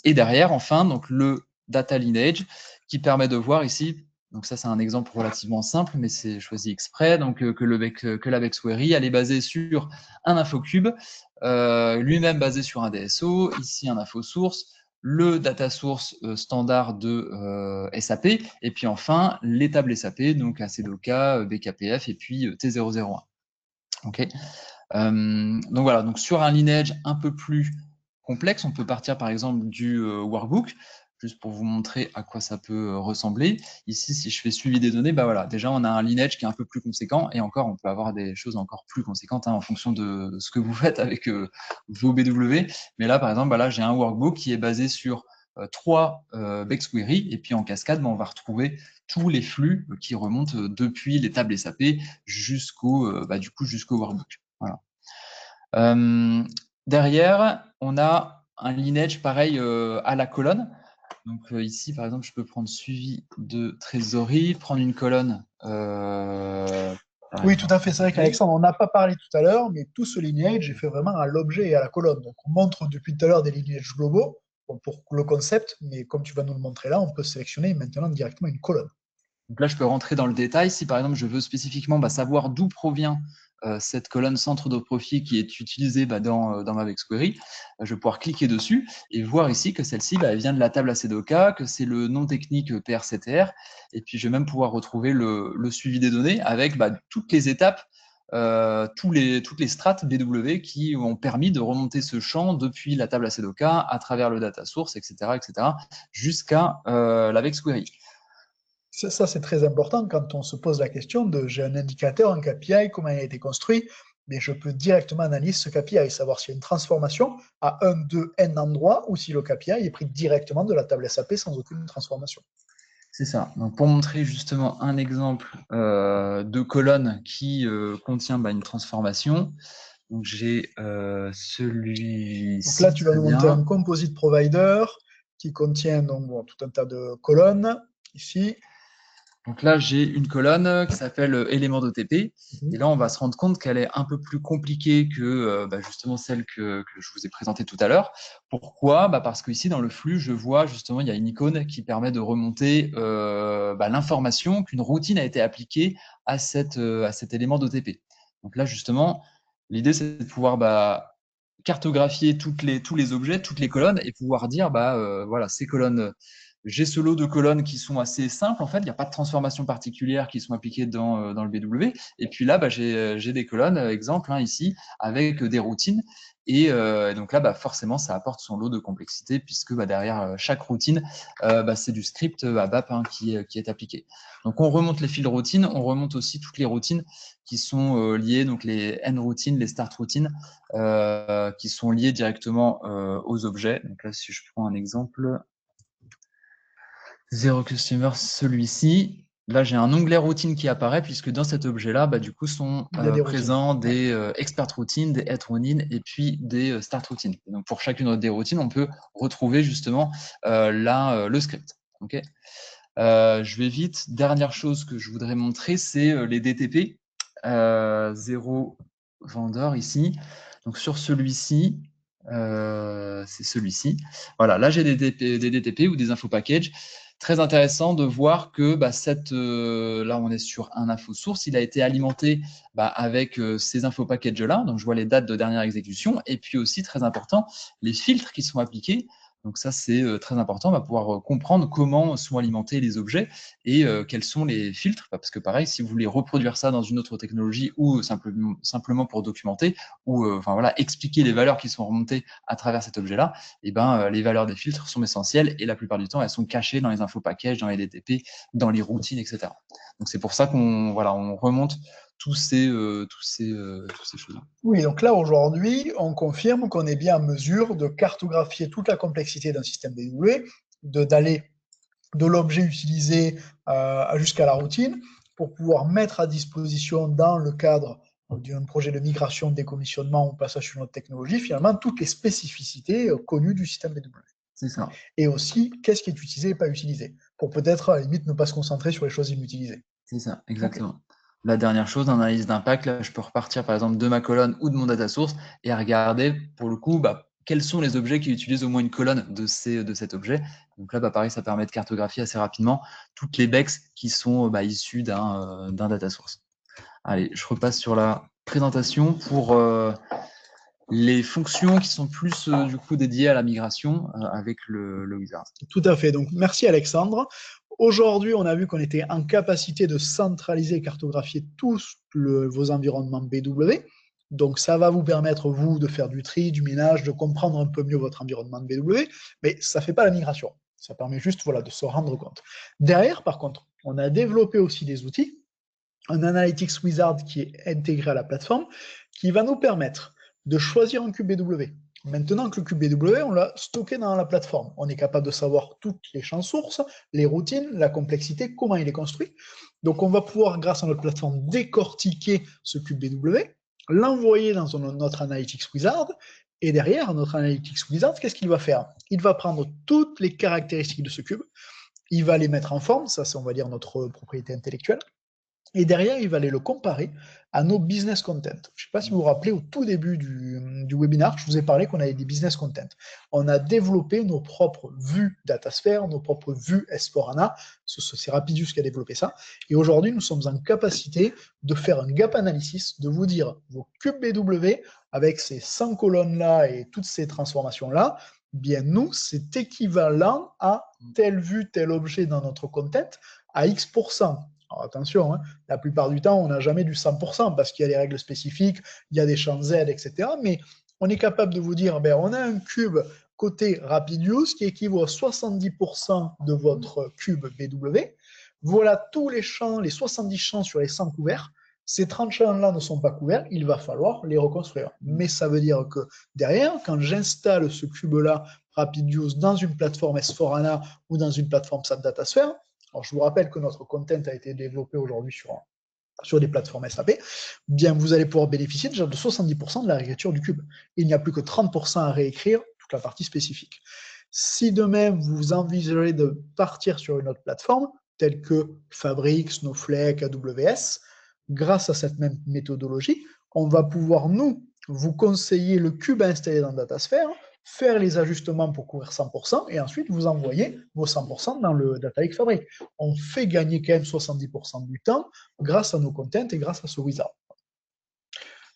Et derrière, enfin, donc le data lineage qui permet de voir ici Donc ça, c'est un exemple relativement simple, mais c'est choisi exprès. Donc que la Bexquery, elle est basée sur un infocube, lui-même basé sur un DSO, ici un info source, le data source standard de SAP, et puis enfin les tables SAP, donc ACDOCA, BKPF et puis T001. Okay. Donc voilà, donc sur un lineage un peu plus complexe, on peut partir par exemple du workbook, juste pour vous montrer à quoi ça peut ressembler. Ici, si je fais suivi des données, bah voilà, déjà on a un lineage qui est un peu plus conséquent, et encore, on peut avoir des choses encore plus conséquentes en fonction de ce que vous faites avec vos BW. Mais là, par exemple, bah là, j'ai un workbook qui est basé sur 3 BexQuery, et puis en cascade, bah, on va retrouver tous les flux qui remontent depuis les tables SAP jusqu'au jusqu'au workbook. Voilà. Derrière, on a un lineage pareil à la colonne. Donc ici, par exemple, je peux prendre suivi de trésorerie, prendre une colonne. Oui, tout à fait. C'est vrai qu'Alexandre, on n'a pas parlé tout à l'heure, mais tout ce lineage est fait vraiment à l'objet et à la colonne. Donc, on montre depuis tout à l'heure des linéages globaux pour le concept, mais comme tu vas nous le montrer là, on peut sélectionner maintenant directement une colonne. Donc là, je peux rentrer dans le détail. Si par exemple, je veux spécifiquement savoir d'où provient cette colonne centre de profit qui est utilisée dans ma BexQuery, je vais pouvoir cliquer dessus et voir ici que celle-ci elle vient de la table ACDOCA, que c'est le nom technique PRCTR. Et puis, je vais même pouvoir retrouver le suivi des données avec toutes les étapes, toutes les strates BW qui ont permis de remonter ce champ depuis la table ACDOCA à travers le data source, etc., jusqu'à la BexQuery. Ça, c'est très important quand on se pose la question de j'ai un indicateur, un KPI, comment il a été construit, mais je peux directement analyser ce KPI, savoir s'il y a une transformation à un, deux, n endroits, ou si le KPI est pris directement de la table SAP sans aucune transformation. C'est ça. Donc pour montrer justement un exemple de colonne qui contient une transformation, donc j'ai celui-ci. Donc là, tu vas nous montrer un composite provider qui contient donc, bon, tout un tas de colonnes, ici. Donc là, j'ai une colonne qui s'appelle éléments d'OTP. Et là, on va se rendre compte qu'elle est un peu plus compliquée que justement celle que je vous ai présentée tout à l'heure. Pourquoi? Parce que ici, dans le flux, je vois justement, il y a une icône qui permet de remonter l'information qu'une routine a été appliquée à cet élément d'OTP. Donc là, justement, l'idée, c'est de pouvoir cartographier tous les objets, toutes les colonnes et pouvoir dire, voilà, ces colonnes j'ai ce lot de colonnes qui sont assez simples, en fait, il n'y a pas de transformation particulière qui sont appliquées dans le BW. Et puis là, j'ai des colonnes, exemple ici, avec des routines. Et donc là, forcément, ça apporte son lot de complexité, puisque derrière chaque routine, c'est du script ABAP qui est appliqué. Donc on remonte les fils de routine, on remonte aussi toutes les routines qui sont liées, donc les end routines, les start routines, qui sont liées directement aux objets. Donc là, si je prends un exemple, Zero Customer, celui-ci. Là, j'ai un onglet routine qui apparaît puisque dans cet objet-là, du coup, sont présents des expert routines, des head routines et puis des start routines. Et donc, pour chacune des routines, on peut retrouver justement le script. Okay. Je vais vite. Dernière chose que je voudrais montrer, c'est les DTP. Zéro vendeur ici. Donc, sur celui-ci, c'est celui-ci. Voilà, là, j'ai des DTP ou des info packages. Très intéressant de voir que là, on est sur un info source. Il a été alimenté avec ces info packages-là. Donc, je vois les dates de dernière exécution. Et puis aussi, très important, les filtres qui sont appliqués. Donc ça, c'est très important. On va pouvoir comprendre comment sont alimentés les objets et quels sont les filtres. Parce que pareil, si vous voulez reproduire ça dans une autre technologie ou simplement pour documenter ou expliquer les valeurs qui sont remontées à travers cet objet-là, les valeurs des filtres sont essentielles et la plupart du temps, elles sont cachées dans les info packages, dans les DTP, dans les routines, etc. Donc c'est pour ça qu'on remonte toutes ces choses-là. Oui, donc là, aujourd'hui, on confirme qu'on est bien en mesure de cartographier toute la complexité d'un système BW, d'aller de l'objet utilisé jusqu'à la routine, pour pouvoir mettre à disposition dans le cadre d'un projet de migration, de décommissionnement ou passage sur notre technologie, finalement, toutes les spécificités connues du système BW. C'est ça. Et aussi, qu'est-ce qui est utilisé et pas utilisé, pour peut-être, à la limite, ne pas se concentrer sur les choses inutilisées. C'est ça, exactement. Okay. La dernière chose, analyse d'impact, là, je peux repartir par exemple de ma colonne ou de mon data source et regarder, pour le coup, quels sont les objets qui utilisent au moins une colonne de cet objet. Donc là, pareil, ça permet de cartographier assez rapidement toutes les BEX qui sont issues d'un data source. Allez, je repasse sur la présentation pour les fonctions qui sont plus du coup dédiées à la migration avec le wizard. Tout à fait. Donc, merci Alexandre. Aujourd'hui, on a vu qu'on était en capacité de centraliser et cartographier tous vos environnements BW. Donc, ça va vous permettre, vous, de faire du tri, du ménage, de comprendre un peu mieux votre environnement de BW, mais ça ne fait pas la migration. Ça permet juste de se rendre compte. Derrière, par contre, on a développé aussi des outils, un Analytics Wizard qui est intégré à la plateforme, qui va nous permettre de choisir un cube BW. Maintenant que le cube BW, on l'a stocké dans la plateforme. On est capable de savoir toutes les champs sources, les routines, la complexité, comment il est construit. Donc on va pouvoir, grâce à notre plateforme, décortiquer ce cube BW, l'envoyer dans notre Analytics Wizard, et derrière, notre Analytics Wizard, qu'est-ce qu'il va faire? Il va prendre toutes les caractéristiques de ce cube, il va les mettre en forme, ça c'est on va dire notre propriété intellectuelle, et derrière, il va aller le comparer à nos business content. Je ne sais pas si vous vous rappelez, au tout début du webinaire, je vous ai parlé qu'on avait des business content. On a développé nos propres vues DataSphere, nos propres vues S4HANA. C'est Rapidius qui a développé ça. Et aujourd'hui, nous sommes en capacité de faire un gap analysis, de vous dire vos cubes BW avec ces 100 colonnes-là et toutes ces transformations-là, bien nous, c'est équivalent à telle vue, tel objet dans notre content à X%. Alors attention, hein, la plupart du temps, on n'a jamais du 100% parce qu'il y a des règles spécifiques, il y a des champs Z, etc. Mais on est capable de vous dire, on a un cube côté Rapidius qui équivaut à 70% de votre cube BW. Voilà tous les champs, les 70 champs sur les 100 couverts. Ces 30 champs-là ne sont pas couverts, il va falloir les reconstruire. Mais ça veut dire que derrière, quand j'installe ce cube-là, Rapidius, dans une plateforme S4HANA ou dans une plateforme SAP DataSphere, alors, je vous rappelle que notre content a été développé aujourd'hui sur des plateformes SAP, bien vous allez pouvoir bénéficier déjà de 70% de la réécriture du cube. Il n'y a plus que 30% à réécrire, toute la partie spécifique. Si demain vous envisagez de partir sur une autre plateforme, telle que Fabric, Snowflake, AWS, grâce à cette même méthodologie, on va pouvoir, nous, vous conseiller le cube à installer dans DataSphere, faire les ajustements pour couvrir 100%, et ensuite vous envoyer vos 100% dans le Data Lake Fabric. On fait gagner quand même 70% du temps grâce à nos contents et grâce à ce wizard.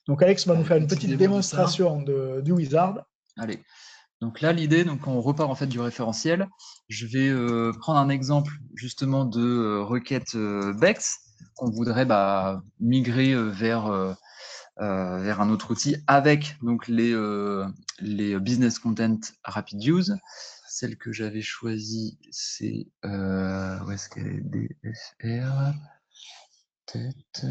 Donc Alex va nous faire une petite démonstration du wizard. Allez. Donc là, l'idée, donc on repart en fait du référentiel. Je vais prendre un exemple justement de requête BEX qu'on voudrait migrer vers un autre outil avec donc les business content Rapidius. Celle que j'avais choisie, c'est où est-ce qu'elle est? DFR. Peut-être.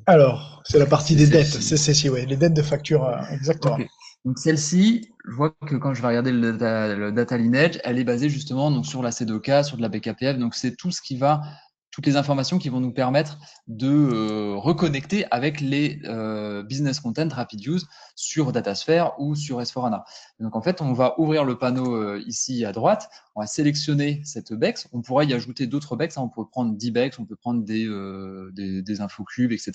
Alors, c'est la partie des dettes, c'est ouais, les dettes de facture, exactement. Okay. Donc celle-ci, je vois que quand je vais regarder le data lineage, elle est basée justement donc, sur la CDOK, sur de la BKPF, donc c'est tout ce qui va, toutes les informations qui vont nous permettre de reconnecter avec les business content Rapidius sur DataSphere ou sur S4HANA. Donc en fait, on va ouvrir le panneau ici à droite, on va sélectionner cette BEX, on pourra y ajouter d'autres BEX, on peut prendre 10 BEX, on peut prendre des infocubes, etc.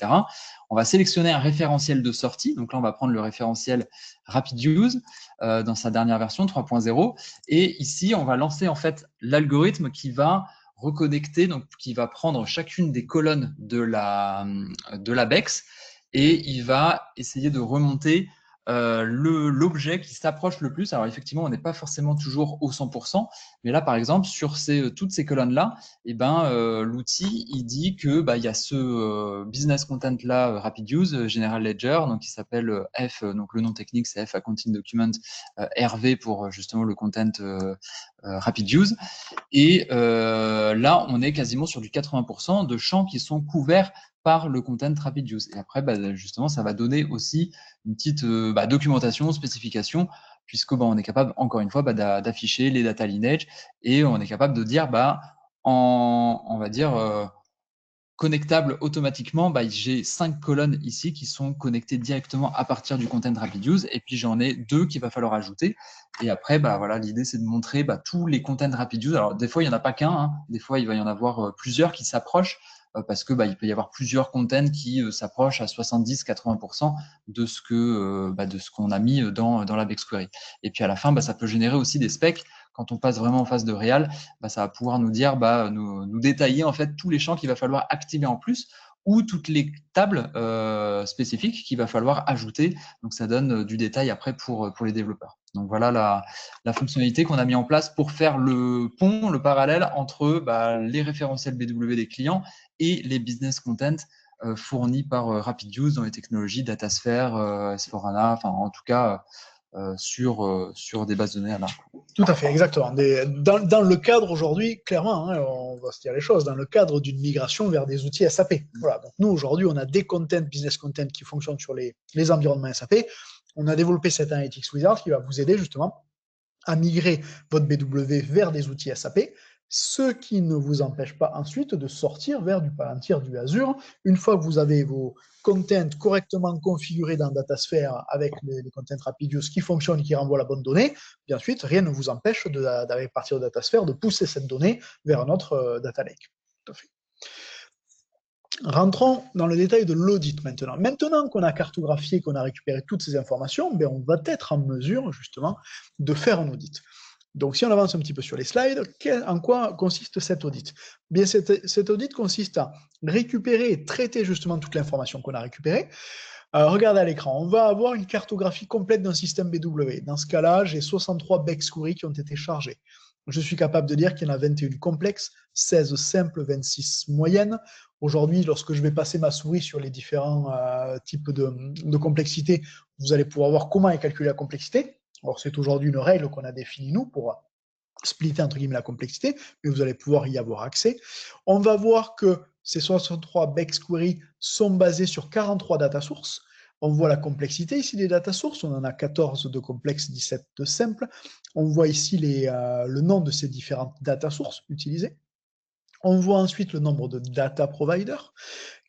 On va sélectionner un référentiel de sortie, donc là on va prendre le référentiel Rapidius dans sa dernière version 3.0, et ici on va lancer en fait l'algorithme qui va reconnecter, donc qui va prendre chacune des colonnes de la BEX et il va essayer de remonter l'objet qui s'approche le plus. Alors effectivement, on n'est pas forcément toujours au 100%, mais là par exemple sur toutes ces colonnes-là, l'outil il dit que il y a ce business content là Rapidius General Ledger, donc qui s'appelle F, donc le nom technique c'est F Accounting Document, RV pour justement le content Rapidius. Et là, on est quasiment sur du 80% de champs qui sont couverts par le content Rapidius. Et après, justement, ça va donner aussi une petite documentation, spécification, puisque on est capable, encore une fois, d'afficher les data lineage et on est capable de dire, on va dire, connectable automatiquement, j'ai 5 colonnes ici qui sont connectées directement à partir du Content Rapid Use, et puis j'en ai 2 qu'il va falloir ajouter. Et après, voilà, l'idée c'est de montrer tous les Content Rapid Use. Alors des fois, il n'y en a pas qu'un, hein. Des fois, il va y en avoir plusieurs qui s'approchent, parce que il peut y avoir plusieurs contents qui s'approchent à 70-80% de ce qu'on a mis dans la BexQuery. Et puis à la fin, ça peut générer aussi des specs. Quand on passe vraiment en phase de réal, ça va pouvoir nous dire, nous détailler en fait tous les champs qu'il va falloir activer en plus, ou toutes les tables spécifiques qu'il va falloir ajouter. Donc ça donne du détail après pour les développeurs. Donc voilà la fonctionnalité qu'on a mis en place pour faire le pont, le parallèle entre les référentiels BW des clients et les business content fournis par RapidUse dans les technologies Datasphere, S4HANA, enfin en tout cas sur des bases de données à marque. Tout à fait, exactement. Dans le cadre aujourd'hui, clairement, hein, on va se dire les choses, dans le cadre d'une migration vers des outils SAP. Voilà. Donc nous, aujourd'hui, on a des content, business content qui fonctionnent sur les environnements SAP. On a développé cet Analytics Wizard qui va vous aider justement à migrer votre BW vers des outils SAP, ce qui ne vous empêche pas ensuite de sortir vers du Palantir, du Azure. Une fois que vous avez vos contents correctement configurés dans Datasphere avec les contents RapidUse qui fonctionnent et qui renvoient la bonne donnée, bien ensuite, rien ne vous empêche d'aller partir de Datasphere, de pousser cette donnée vers un autre data lake. Tout à fait. Rentrons dans le détail de l'audit maintenant. Maintenant qu'on a cartographié, qu'on a récupéré toutes ces informations, on va être en mesure justement de faire un audit. Donc si on avance un petit peu sur les slides, en quoi consiste cet audit? Bien, cet audit consiste à récupérer et traiter justement toute l'information qu'on a récupérée. Regardez à l'écran, on va avoir une cartographie complète d'un système BW. Dans ce cas-là, j'ai 63 BexQuery qui ont été chargés. Je suis capable de dire qu'il y en a 21 complexes, 16 simples, 26 moyennes. Aujourd'hui, lorsque je vais passer ma souris sur les différents types de complexité, vous allez pouvoir voir comment est calculée la complexité. Alors, c'est aujourd'hui une règle qu'on a définie, nous, pour splitter, entre guillemets, la complexité, mais vous allez pouvoir y avoir accès. On va voir que ces 63 BexQuery sont basés sur 43 data sources. On voit la complexité ici des data sources, on en a 14 de complexes, 17 de simples. On voit ici le nom de ces différentes data sources utilisées. On voit ensuite le nombre de data providers.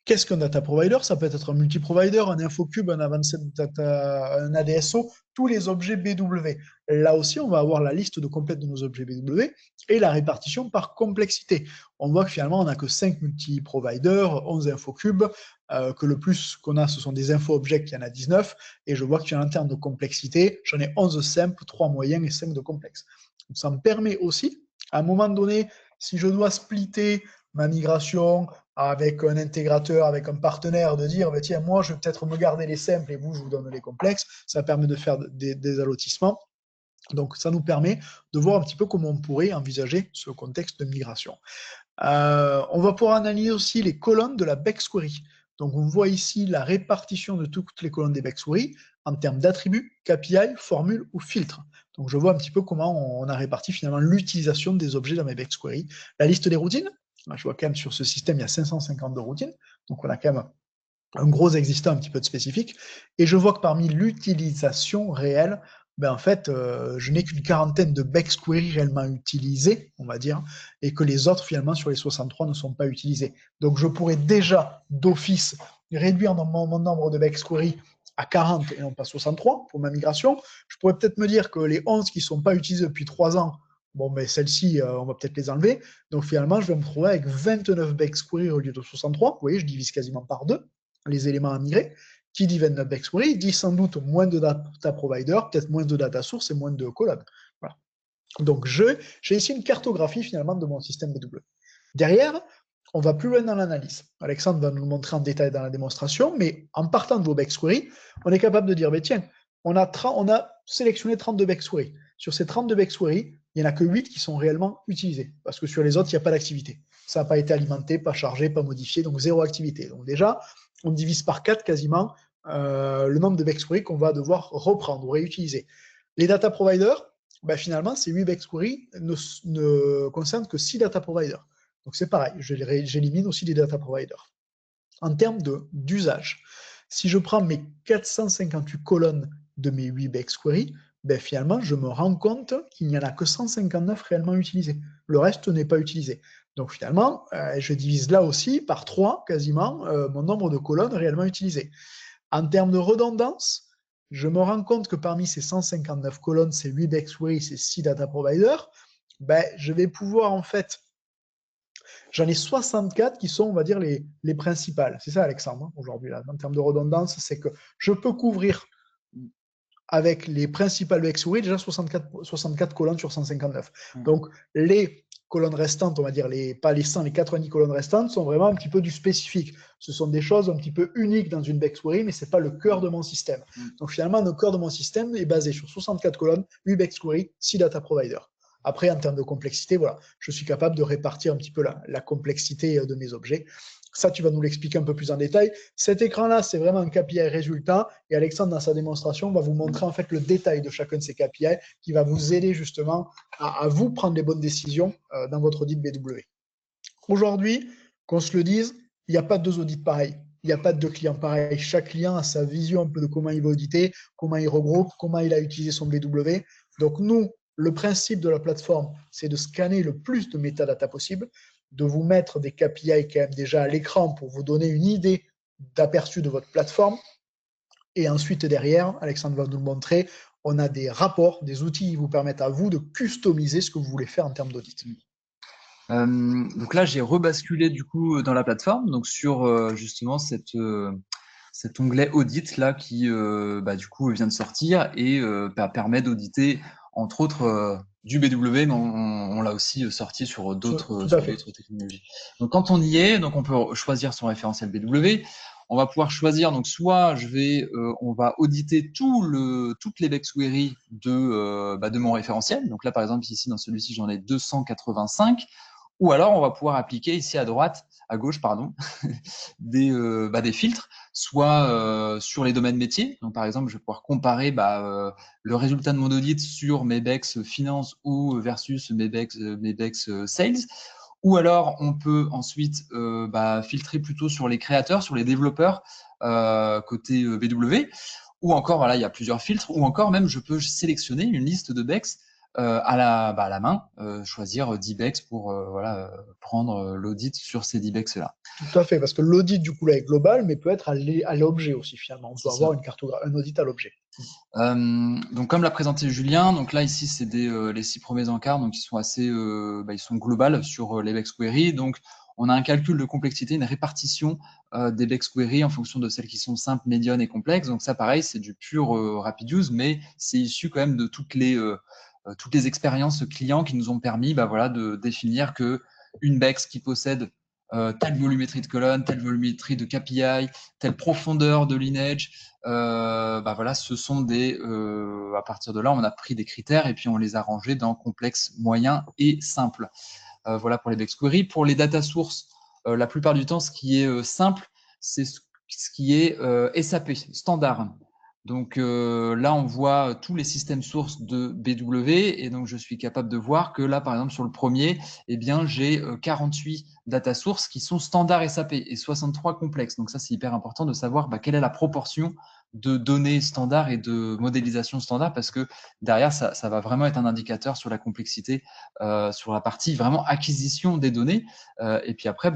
Qu'est-ce qu'un data provider? Ça peut être un multi-provider, un infocube, un Advanced Data, un ADSO, tous les objets BW. Là aussi, on va avoir la liste complète de nos objets BW et la répartition par complexité. On voit que finalement, on n'a que 5 multi-providers, 11 infocubes, que le plus qu'on a, ce sont des info-objects, il y en a 19, et je vois que en termes de complexité, j'en ai 11 simples, 3 moyens et 5 de complexes. Donc, ça me permet aussi, à un moment donné, si je dois splitter ma migration avec un intégrateur, avec un partenaire, de dire, tiens, moi, je vais peut-être me garder les simples et vous, je vous donne les complexes. Ça permet de faire des allotissements. Donc, ça nous permet de voir un petit peu comment on pourrait envisager ce contexte de migration. On va pouvoir analyser aussi les colonnes de la BexQuery. Donc, on voit ici la répartition de toutes les colonnes des BexQuery en termes d'attributs, KPI, formules ou filtres. Donc, je vois un petit peu comment on a réparti finalement l'utilisation des objets dans mes BexQuery. La liste des routines, je vois quand même sur ce système, il y a 552 routines. Donc, on a quand même un gros existant un petit peu de spécifique. Et je vois que parmi l'utilisation réelle, en fait, je n'ai qu'une quarantaine de BexQuery réellement utilisés, on va dire, et que les autres, finalement, sur les 63 ne sont pas utilisés. Donc, je pourrais déjà, d'office, réduire mon nombre de BexQuery à 40 et non pas 63 pour ma migration. Je pourrais peut-être me dire que les 11 qui ne sont pas utilisés depuis 3 ans, celles-ci, on va peut-être les enlever. Donc, finalement, je vais me trouver avec 29 BexQuery au lieu de 63. Vous voyez, je divise quasiment par 2 les éléments à migrer. Qui dit 29 BexQuery dit sans doute moins de data provider, peut-être moins de data source et moins de colonnes. Voilà. Donc, j'ai ici une cartographie finalement de mon système BW. Derrière, on va plus loin dans l'analyse. Alexandre va nous le montrer en détail dans la démonstration, mais en partant de vos BexQuery, on est capable de dire, tiens, on a sélectionné 32 BexQuery. Sur ces 32 BexQuery, il n'y en a que 8 qui sont réellement utilisés, parce que sur les autres, il n'y a pas d'activité. Ça n'a pas été alimenté, pas chargé, pas modifié, donc 0 activité. Donc déjà, on divise par 4 quasiment le nombre de BexQuery qu'on va devoir reprendre ou réutiliser. Les data providers, finalement, ces 8 BexQuery ne concernent que 6 data providers. Donc c'est pareil, j'élimine aussi les data providers. En termes d'usage, si je prends mes 458 colonnes de mes 8 BexQuery, finalement, je me rends compte qu'il n'y en a que 159 réellement utilisés. Le reste n'est pas utilisé. Donc finalement, je divise là aussi par 3 quasiment mon nombre de colonnes réellement utilisées. En termes de redondance, je me rends compte que parmi ces 159 colonnes, ces 8 Bexway, ces 6 data providers, je vais pouvoir en fait, j'en ai 64 qui sont, on va dire, les principales. C'est ça, Alexandre, aujourd'hui, là, en termes de redondance, c'est que je peux couvrir avec les principales Bexway déjà 64 colonnes sur 159. Donc, les colonnes restantes, on va dire, pas les 100, les 90 colonnes restantes, sont vraiment un petit peu du spécifique. Ce sont des choses un petit peu uniques dans une Bexquery, mais ce n'est pas le cœur de mon système. Donc finalement, le cœur de mon système est basé sur 64 colonnes, 8 Bexquery, 6 data providers. Après, en termes de complexité, voilà, je suis capable de répartir un petit peu la complexité de mes objets. Ça, tu vas nous l'expliquer un peu plus en détail. Cet écran-là, c'est vraiment un KPI résultat. Et Alexandre, dans sa démonstration, va vous montrer en fait le détail de chacun de ces KPI qui va vous aider justement à vous prendre les bonnes décisions dans votre audit BW. Aujourd'hui, qu'on se le dise, il n'y a pas de 2 audits pareils. Il n'y a pas de 2 clients pareils. Chaque client a sa vision un peu de comment il va auditer, comment il regroupe, comment il a utilisé son BW. Donc nous, le principe de la plateforme, c'est de scanner le plus de métadata possible, de vous mettre des KPI quand même déjà à l'écran pour vous donner une idée d'aperçu de votre plateforme. Et ensuite, derrière, Alexandre va nous le montrer, on a des rapports, des outils qui vous permettent à vous de customiser ce que vous voulez faire en termes d'audit. Donc là, j'ai rebasculé du coup dans la plateforme, donc sur justement cet onglet audit là qui du coup vient de sortir et permet d'auditer entre autres du BW, mais on l'a aussi sorti sur d'autres technologies. Donc quand on y est, donc on peut choisir son référentiel BW. On va pouvoir choisir, donc soit on va auditer toutes les Bexquery de mon référentiel. Donc là, par exemple, ici dans celui-ci, j'en ai 285. Ou alors, on va pouvoir appliquer ici à gauche, des filtres, soit sur les domaines métiers. Donc, par exemple, je vais pouvoir comparer le résultat de mon audit sur mes BEX finance ou versus mes BEX sales. Ou alors, on peut ensuite filtrer plutôt sur les créateurs, sur les développeurs côté BW. Ou encore, voilà, il y a plusieurs filtres. Ou encore, même, je peux sélectionner une liste de BEX à la main, choisir 10 BEX pour prendre l'audit sur ces 10 BEX-là. Tout à fait, parce que l'audit, du coup, là, est global, mais peut être à l'objet aussi, finalement. On peut avoir un audit à l'objet. Donc, comme l'a présenté Julien, donc là, ici, c'est les 6 premiers encarts, donc ils sont assez ils sont globales sur les Bexquery. Donc, on a un calcul de complexité, une répartition des Bexquery en fonction de celles qui sont simples, médianes et complexes. Donc, ça, pareil, c'est du pur rapid use, mais c'est issu quand même de toutes les expériences clients qui nous ont permis de définir que une BEX qui possède telle volumétrie de colonne, telle volumétrie de KPI, telle profondeur de lineage, ce sont à partir de là, on a pris des critères et puis on les a rangés dans complexe, moyen et simple. Voilà pour les Bexquery. Pour les data sources, la plupart du temps, ce qui est simple, c'est ce qui est SAP, standard. Donc là, on voit tous les systèmes sources de BW et donc je suis capable de voir que là, par exemple, sur le premier, j'ai 48 data sources qui sont standard SAP et 63 complexes. Donc ça, c'est hyper important de savoir quelle est la proportion de données standards et de modélisation standard parce que derrière, ça va vraiment être un indicateur sur la complexité, sur la partie vraiment acquisition des données. Et puis après,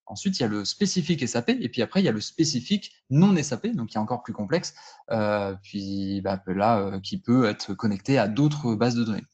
ensuite, il y a le spécifique SAP, et puis après, il y a le spécifique non SAP, donc qui est encore plus complexe, qui peut être connecté à d'autres bases de données.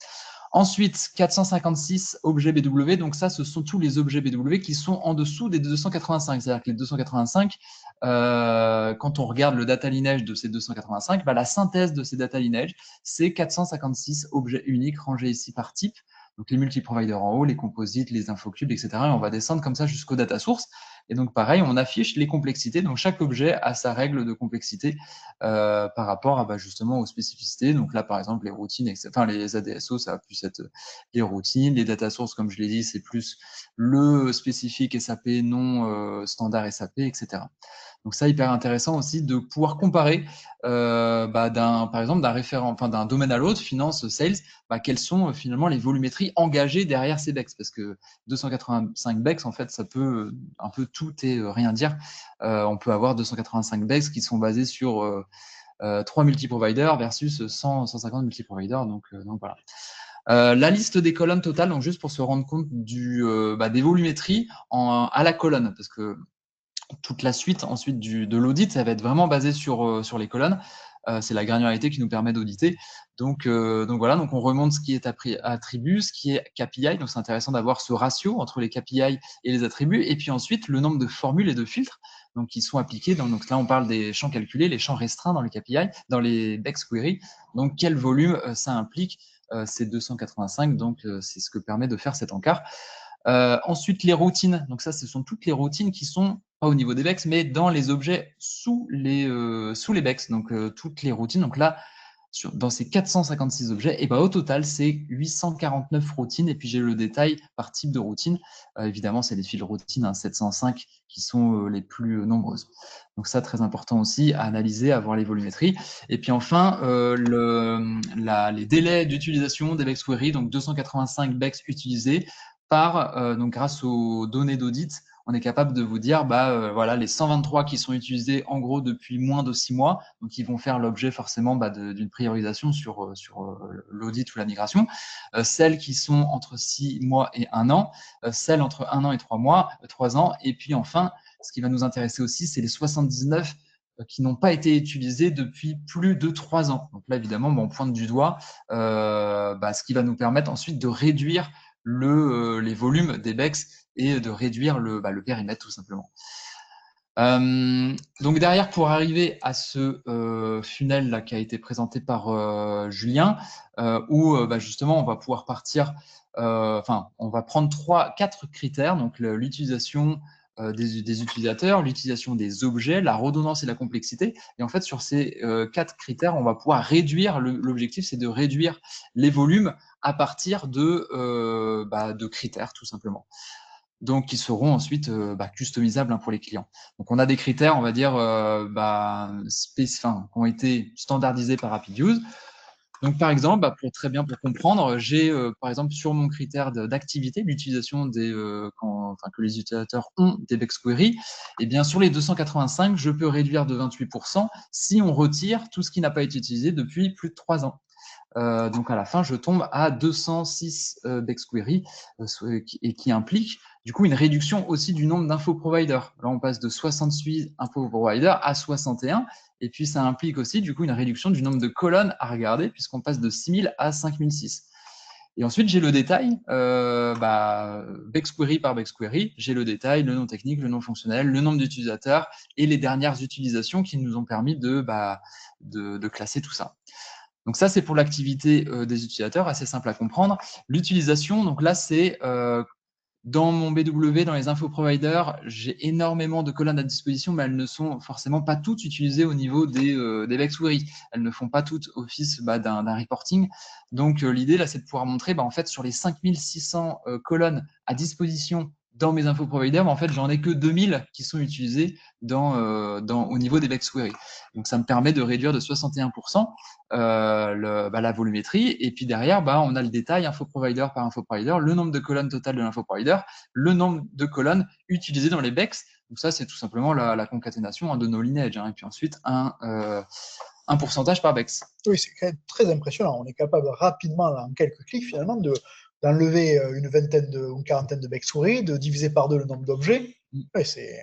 Ensuite, 456 objets BW, donc ça, ce sont tous les objets BW qui sont en dessous des 285. C'est-à-dire que les 285, quand on regarde le data lineage de ces 285, la synthèse de ces data lineage, c'est 456 objets uniques rangés ici par type. Donc les multi-providers en haut, les composites, les infocubes, etc. Et on va descendre comme ça jusqu'au data source. Et donc pareil, on affiche les complexités. Donc chaque objet a sa règle de complexité par rapport à justement aux spécificités. Donc là, par exemple, les routines, enfin les ADSO, ça va plus être les routines. Les data sources, comme je l'ai dit, c'est plus le spécifique SAP, non standard SAP, etc. Donc ça, hyper intéressant aussi de pouvoir comparer, par exemple, d'un domaine à l'autre, finance, sales, quelles sont finalement les volumétries engagées derrière ces BEX, parce que 285 BEX, en fait, ça peut un peu tout et rien dire. On peut avoir 285 BEX qui sont basés sur 3 multi-providers versus 150 multi-providers. Donc voilà. La liste des colonnes totales, donc juste pour se rendre compte des volumétries à la colonne, parce que toute la suite ensuite de l'audit, ça va être vraiment basé sur les colonnes. C'est la granularité qui nous permet d'auditer. Donc voilà, donc on remonte ce qui est attribut, ce qui est KPI. Donc c'est intéressant d'avoir ce ratio entre les KPI et les attributs. Et puis ensuite, le nombre de formules et de filtres donc, qui sont appliqués. Donc là, on parle des champs calculés, les champs restreints dans les KPI, dans les BEX query. Donc quel volume ça implique c'est 285, donc c'est ce que permet de faire cet encart. Ensuite, les routines. Donc ça, ce sont toutes les routines qui sont pas au niveau des BEX, mais dans les objets sous les BEX. Donc toutes les routines. Donc là, dans ces 456 objets, et ben, au total, c'est 849 routines. Et puis j'ai le détail par type de routine. Évidemment, c'est les fils routines 705 qui sont les plus nombreuses. Donc ça, très important aussi à analyser, à voir les volumétries. Et puis enfin, les délais d'utilisation des BEX query, donc 285 BEX utilisés donc grâce aux données d'audit, on est capable de vous dire, voilà, les 123 qui sont utilisés en gros depuis moins de 6 mois, donc ils vont faire l'objet forcément d'une priorisation sur l'audit ou la migration. Celles qui sont entre 6 mois et 1 an, celles entre 1 an et 3 mois, 3 ans, et puis enfin, ce qui va nous intéresser aussi, c'est les 79 qui n'ont pas été utilisés depuis plus de 3 ans. Donc là, évidemment, on pointe du doigt ce qui va nous permettre ensuite de réduire les volumes des BEX et de réduire le périmètre tout simplement. Donc derrière, pour arriver à ce funnel là qui a été présenté par Julien, où justement on va pouvoir partir, on va prendre 4 critères, donc l'utilisation des utilisateurs, l'utilisation des objets, la redondance et la complexité. Et en fait, sur ces 4 critères, on va pouvoir réduire, l'objectif c'est de réduire les volumes à partir de critères tout simplement. Donc qui seront ensuite customisables pour les clients. Donc on a des critères, on va dire, qui ont été standardisés par RapidUse. Donc par exemple, pour comprendre, j'ai par exemple sur mon critère d'activité, l'utilisation que les utilisateurs ont des BEX query, et bien sur les 285, je peux réduire de 28% si on retire tout ce qui n'a pas été utilisé depuis plus de 3 ans. Donc à la fin, je tombe à 206 BEX query et qui implique du coup une réduction aussi du nombre d'info-providers. Là, on passe de 68 info-providers à 61. Et puis, ça implique aussi du coup une réduction du nombre de colonnes à regarder puisqu'on passe de 6000 à 5006. Et ensuite, j'ai le détail, BEX query par BEX query. J'ai le détail, le nom technique, le nom fonctionnel, le nombre d'utilisateurs et les dernières utilisations qui nous ont permis de classer tout ça. Donc ça, c'est pour l'activité des utilisateurs, assez simple à comprendre. L'utilisation, donc là, c'est dans mon BW, dans les info providers, j'ai énormément de colonnes à disposition, mais elles ne sont forcément pas toutes utilisées au niveau des BEX query. Elles ne font pas toutes office d'un reporting. Donc l'idée, là, c'est de pouvoir montrer, en fait, sur les 5600 colonnes à disposition dans mes info providers, en fait, j'en ai que 2000 qui sont utilisées au niveau des BEX query. Donc ça me permet de réduire de 61% la volumétrie. Et puis derrière, on a le détail info provider par info provider, le nombre de colonnes totales de l'info provider, le nombre de colonnes utilisées dans les BEX. Donc ça, c'est tout simplement la concaténation de nos lineages. Et puis ensuite, un pourcentage par BEX. Oui, c'est quand même très impressionnant. On est capable rapidement, en quelques clics, finalement, d'enlever une vingtaine ou une quarantaine de BEX query, de diviser par 2 le nombre d'objets. Oui, c'est...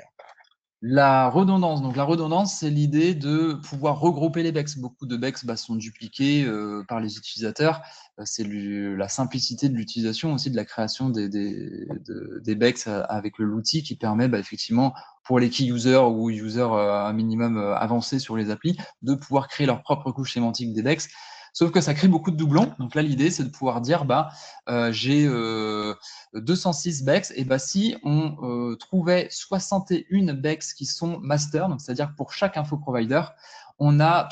La redondance. Donc la redondance, c'est l'idée de pouvoir regrouper les BEX. Beaucoup de BEX sont dupliqués par les utilisateurs. C'est la simplicité de l'utilisation aussi de la création des BEX avec l'outil qui permet effectivement pour les key users ou users un minimum avancés sur les applis de pouvoir créer leur propre couche sémantique des BEX. Sauf que ça crée beaucoup de doublons. Donc là, l'idée, c'est de pouvoir dire, j'ai 206 BEX, et si on trouvait 61 BEX qui sont master, donc c'est-à-dire pour chaque info provider, on a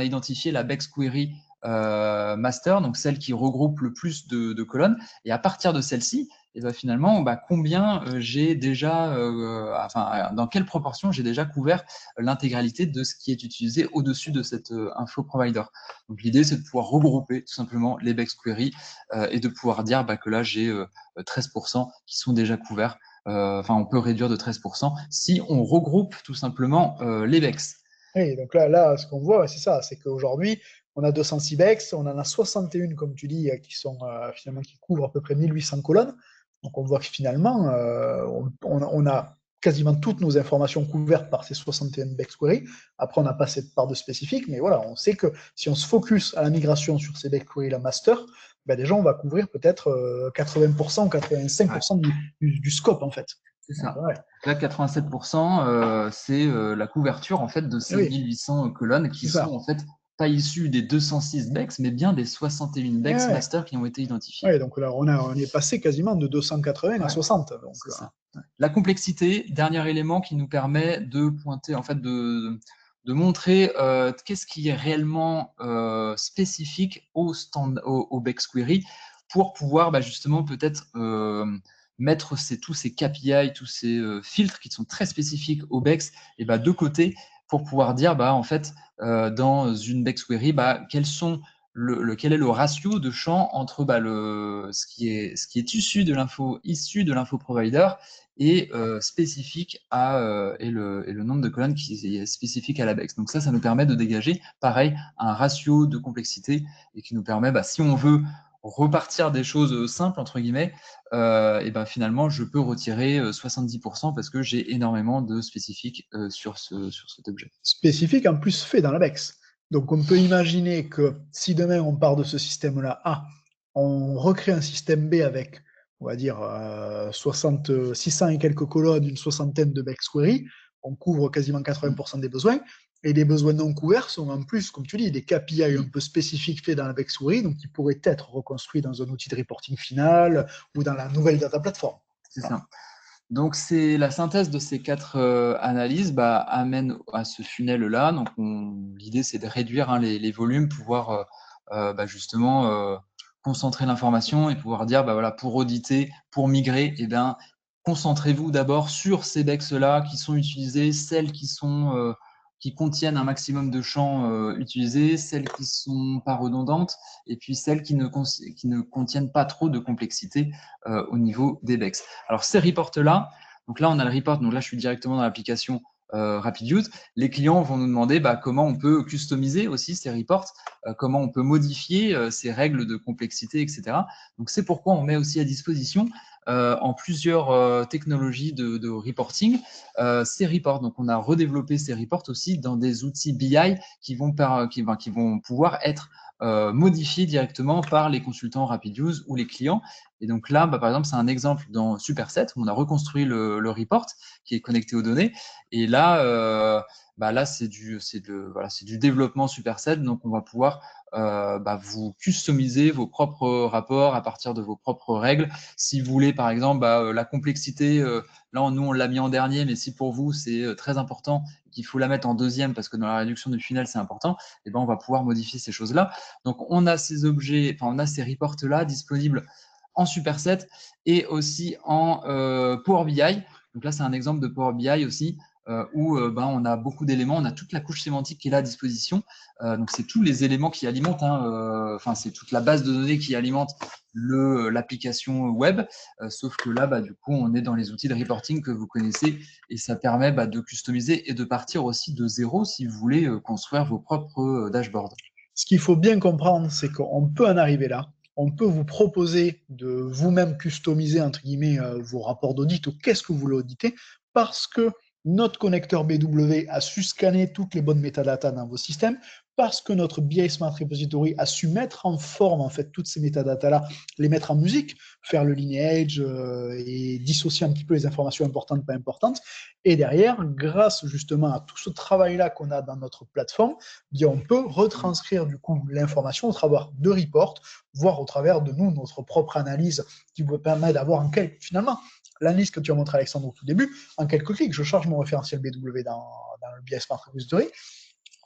identifié la BEX query master, donc celle qui regroupe le plus de colonnes, et à partir de celle-ci, et finalement, combien j'ai déjà, dans quelle proportion j'ai déjà couvert l'intégralité de ce qui est utilisé au-dessus de cette info provider. Donc l'idée, c'est de pouvoir regrouper tout simplement les BEX query et de pouvoir dire que là, j'ai 13% qui sont déjà couverts. On peut réduire de 13% si on regroupe tout simplement les BEX. Oui, donc là ce qu'on voit, c'est ça, c'est qu'aujourd'hui, on a 206 BEX, on en a 61, comme tu dis, finalement, qui couvrent à peu près 1800 colonnes. Donc on voit que finalement, on a quasiment toutes nos informations couvertes par ces 61 BEX queries. Après, on n'a pas cette part de spécifique, mais voilà, on sait que si on se focus à la migration sur ces BEX queries, la master, ben déjà, on va couvrir peut-être 80% ou 85% du scope, en fait. C'est ça. Ouais. Là, 87%, c'est la couverture en fait de ces 1800 colonnes qui sont en fait pas issues des 206 BEX, mais bien des 61 BEX master qui ont été identifiés. Ouais, donc là, on est passé quasiment de 280 à 60. Donc, c'est ça. La complexité, dernier élément qui nous permet de pointer, en fait, de montrer qu'est-ce qui est réellement spécifique au BEX Query pour pouvoir justement peut-être mettre tous ces KPI, tous ces filtres qui sont très spécifiques au BEX et de côté pour pouvoir dire en fait dans une BEX Query quels sont quel est le ratio de champs entre ce qui est issu de l'info provider et spécifique et le nombre de colonnes qui est spécifique à la BEX. Donc ça nous permet de dégager, pareil, un ratio de complexité et qui nous permet, si on veut repartir des choses simples, entre guillemets, et finalement, je peux retirer 70% parce que j'ai énormément de spécifiques sur cet objet. Spécifique en plus fait dans la BEX. Donc on peut imaginer que si demain on part de ce système-là A, on recrée un système B avec, on va dire, 600 et quelques colonnes, une soixantaine de BEX queries, on couvre quasiment 80% des besoins, et les besoins non couverts sont en plus, comme tu dis, des KPI un peu spécifiques faits dans la BEX query, donc qui pourraient être reconstruits dans un outil de reporting final ou dans la nouvelle data platform. C'est ça. Donc, c'est la synthèse de ces 4 analyses amène à ce funnel-là. Donc, l'idée, c'est de réduire les volumes, pouvoir justement concentrer l'information et pouvoir dire, voilà, pour auditer, pour migrer, concentrez-vous d'abord sur ces BEX-là qui sont utilisées, celles qui contiennent un maximum de champs utilisés, celles qui ne sont pas redondantes, et puis celles qui ne contiennent pas trop de complexité au niveau des BEX. Alors, ces reports-là, donc là, on a le report, donc là, je suis directement dans l'application RapidUse. Les clients vont nous demander comment on peut customiser aussi ces reports, comment on peut modifier ces règles de complexité, etc. Donc, c'est pourquoi on met aussi à disposition en plusieurs technologies de reporting ces reports. Donc, on a redéveloppé ces reports aussi dans des outils BI qui vont pouvoir être modifiés directement par les consultants RapidUse ou les clients. Et donc là, par exemple, c'est un exemple dans Superset où on a reconstruit le report qui est connecté aux données. Et là, là c'est du développement Superset. Donc, on va pouvoir vous customiser vos propres rapports à partir de vos propres règles. Si vous voulez, par exemple, la complexité, là, nous, on l'a mis en dernier, mais si pour vous, c'est très important qu'il faut la mettre en deuxième parce que dans la réduction du funnel, c'est important, et on va pouvoir modifier ces choses-là. Donc, on a ces on a ces reports-là disponibles en Superset et aussi en Power BI. Donc là, c'est un exemple de Power BI aussi où on a beaucoup d'éléments, on a toute la couche sémantique qui est là à disposition. Donc, c'est tous les éléments qui alimentent, c'est toute la base de données qui alimente l'application web, sauf que là, du coup, on est dans les outils de reporting que vous connaissez et ça permet de customiser et de partir aussi de zéro si vous voulez construire vos propres dashboards. Ce qu'il faut bien comprendre, c'est qu'on peut en arriver là. On peut vous proposer de vous-même customiser, entre guillemets, vos rapports d'audit ou qu'est-ce que vous voulez auditer, parce que notre connecteur BW a su scanner toutes les bonnes métadatas dans vos systèmes, parce que notre BI Smart Repository a su mettre en forme en fait toutes ces métadatas-là, les mettre en musique, faire le lineage et dissocier un petit peu les informations importantes, pas importantes. Et derrière, grâce justement à tout ce travail-là qu'on a dans notre plateforme, bien, on peut retranscrire du coup l'information au travers de reports, voire au travers de nous, notre propre analyse qui vous permet d'avoir finalement l'analyse que tu as montré Alexandre au tout début, en quelques clics, je charge mon référentiel BW dans le BI Smart Repository.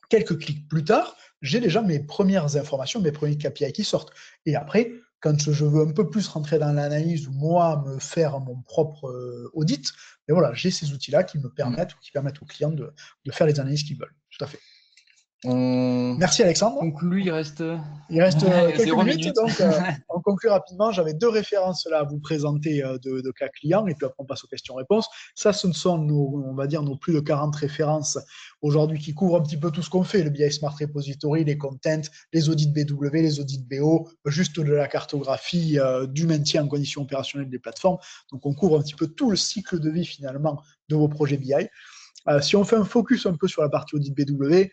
Quelques clics plus tard, j'ai déjà mes premières informations, mes premiers KPI qui sortent. Et après, quand je veux un peu plus rentrer dans l'analyse ou moi me faire mon propre audit, et voilà, j'ai ces outils-là qui me permettent ou qui permettent aux clients de faire les analyses qu'ils veulent. Tout à fait. On Merci Alexandre. conclut, il reste Il reste quelques 0 minutes, minutes. donc on conclut rapidement. J'avais deux références là à vous présenter de cas clients, et puis après on passe aux questions-réponses. Ça, ce sont nos, on va dire, nos plus de 40 références aujourd'hui qui couvrent un petit peu tout ce qu'on fait, le BI Smart Repository, les contents, les audits BW, les audits BO, juste de la cartographie, du maintien en conditions opérationnelles des plateformes. Donc on couvre un petit peu tout le cycle de vie finalement de vos projets BI. Si on fait un focus un peu sur la partie audit BW,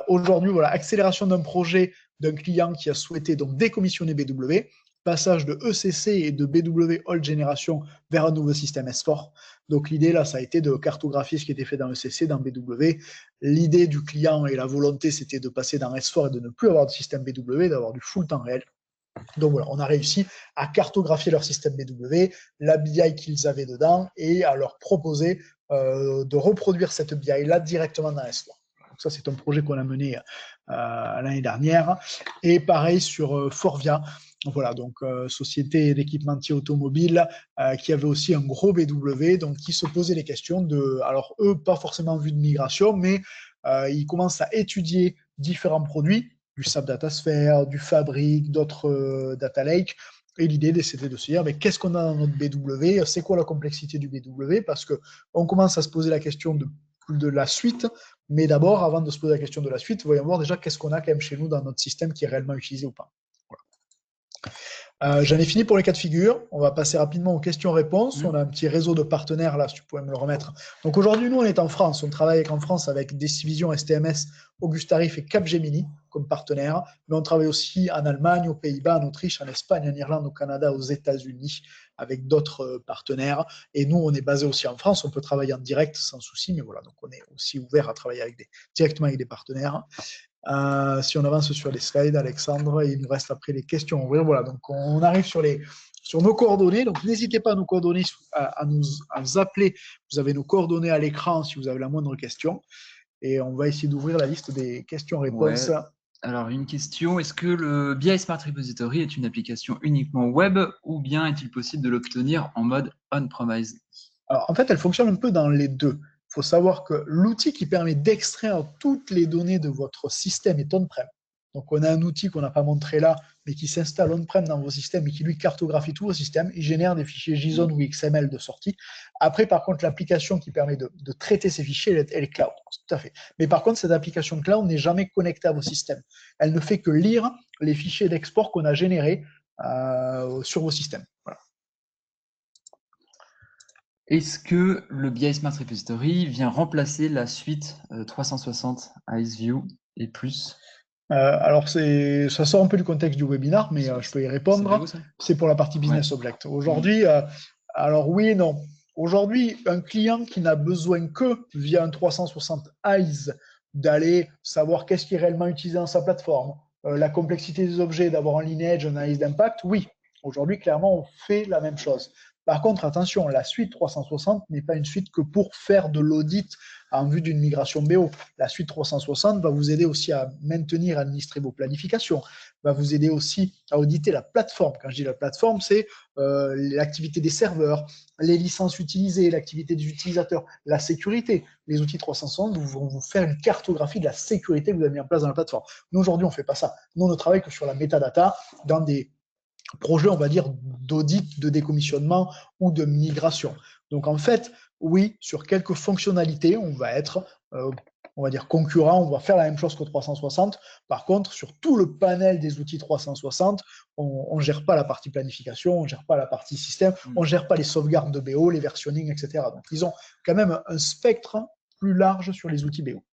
aujourd'hui, voilà, accélération d'un projet d'un client qui a souhaité donc décommissionner BW, passage de ECC et de BW Old Generation vers un nouveau système S4. Donc l'idée là, ça a été de cartographier ce qui était fait dans ECC, dans BW. L'idée du client et la volonté, c'était de passer dans S4 et de ne plus avoir de système BW, d'avoir du full temps réel. Donc voilà, on a réussi à cartographier leur système BW, la BI qu'ils avaient dedans, et à leur proposer de reproduire cette BI-là directement dans S4. Donc ça, c'est un projet qu'on a mené l'année dernière. Et pareil sur Forvia. Voilà, donc société d'équipementier automobile qui avait aussi un gros BW, donc qui se posait les questions de, alors eux, pas forcément en vue de migration, mais ils commencent à étudier différents produits, du SAP Datasphere, du Fabric, d'autres Data Lake. Et l'idée, c'était de se dire, mais qu'est-ce qu'on a dans notre BW? C'est quoi la complexité du BW? Parce qu'on commence à se poser la question de la suite, mais d'abord, avant de se poser la question de la suite, voyons voir déjà qu'est-ce qu'on a quand même chez nous dans notre système qui est réellement utilisé ou pas. J'en ai fini pour les cas de figure. On va passer rapidement aux questions-réponses. On a un petit réseau de partenaires là, si tu pouvais me le remettre. Donc aujourd'hui, nous, on est en France. On travaille en France avec Decivision, STMS, Augustarif et Capgemini comme partenaires. Mais on travaille aussi en Allemagne, aux Pays-Bas, en Autriche, en Espagne, en Irlande, au Canada, aux États-Unis avec d'autres partenaires. Et nous, on est basé aussi en France. On peut travailler en direct sans souci. Mais voilà, donc on est aussi ouvert à travailler directement avec des partenaires. Si on avance sur les slides, Alexandre, il nous reste après les questions. Voilà, donc on arrive sur nos coordonnées. Donc n'hésitez pas à nous coordonner, à nous appeler. Vous avez nos coordonnées à l'écran si vous avez la moindre question. Et on va essayer d'ouvrir la liste des questions-réponses. Ouais. Alors, une question, est-ce que le BI Smart Repository est une application uniquement web ou bien est-il possible de l'obtenir en mode on-premise? Alors, en fait, elle fonctionne un peu dans les deux. Il faut savoir que l'outil qui permet d'extraire toutes les données de votre système est on-prem. Donc, on a un outil qu'on n'a pas montré là, mais qui s'installe on-prem dans vos systèmes et qui lui cartographie tous vos systèmes. Il génère des fichiers JSON ou XML de sortie. Après, par contre, l'application qui permet de traiter ces fichiers, elle est cloud. Tout à fait. Mais par contre, cette application cloud n'est jamais connectée à vos systèmes. Elle ne fait que lire les fichiers d'export qu'on a générés sur vos systèmes. Voilà. Est-ce que le BI Smart Repository vient remplacer la suite 360 IceView et plus? Alors, ça sort un peu du contexte du webinar, mais je peux y répondre. C'est pour la partie Business Object. Aujourd'hui, alors oui et non. Aujourd'hui, un client qui n'a besoin que via un 360 Eyes d'aller savoir qu'est-ce qui est réellement utilisé dans sa plateforme, la complexité des objets, d'avoir un lineage, une analyse d'impact, oui. Aujourd'hui, clairement, on fait la même chose. Par contre, attention, la suite 360 n'est pas une suite que pour faire de l'audit en vue d'une migration BO. La suite 360 va vous aider aussi à maintenir, à administrer vos planifications, va vous aider aussi à auditer la plateforme. Quand je dis la plateforme, c'est l'activité des serveurs, les licences utilisées, l'activité des utilisateurs, la sécurité. Les outils 360 vont vous faire une cartographie de la sécurité que vous avez mis en place dans la plateforme. Nous, aujourd'hui, on ne fait pas ça. Nous, on ne travaille que sur la metadata dans des projets, on va dire, d'audit, de décommissionnement ou de migration. Donc, en fait, oui, sur quelques fonctionnalités, on va être, on va dire, concurrent, on va faire la même chose qu'au 360. Par contre, sur tout le panel des outils 360, on ne gère pas la partie planification, on ne gère pas la partie système, on ne gère pas les sauvegardes de BO, les versionning, etc. Donc, ils ont quand même un spectre plus large sur les outils BO.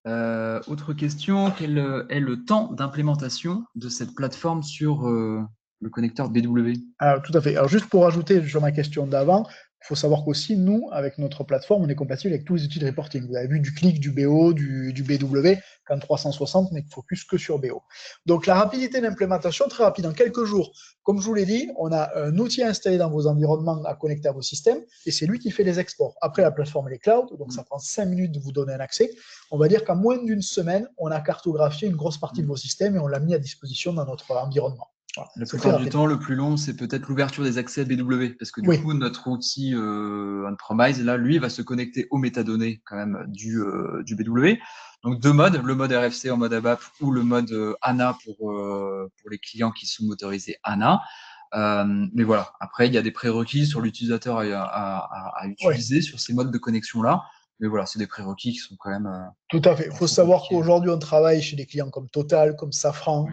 Autre question, quel est le temps d'implémentation de cette plateforme sur le connecteur BW? Alors, tout à fait. Alors, juste pour ajouter sur ma question d'avant, il faut savoir qu'aussi, nous, avec notre plateforme, on est compatible avec tous les outils de reporting. Vous avez vu du Qlik, du BO, du BW, qu'en 360 n'est focus que sur BO. Donc, la rapidité d'implémentation, très rapide, en quelques jours. Comme je vous l'ai dit, on a un outil installé dans vos environnements à connecter à vos systèmes, et c'est lui qui fait les exports. Après, la plateforme, elle est cloud, donc ça prend 5 minutes de vous donner un accès. On va dire qu'en moins d'une semaine, on a cartographié une grosse partie de vos systèmes et on l'a mis à disposition dans notre environnement. Voilà, La c'est très plupart du rapide. temps, le plus long, c'est peut-être l'ouverture des accès BW, parce que du Oui, coup, notre outil on-premise, là, lui, va se connecter aux métadonnées quand même du BW. Donc deux modes, le mode RFC en mode ABAP ou le mode ANA pour les clients qui sont motorisés ANA. Mais voilà, après, il y a des prérequis sur l'utilisateur à oui. utiliser sur ces modes de connexion-là. Mais voilà, c'est des prérequis qui sont quand même Tout à fait. Il pas faut trop savoir compliqués. qu'aujourd'hui, on travaille chez des clients comme Total, comme Ouais. Safran,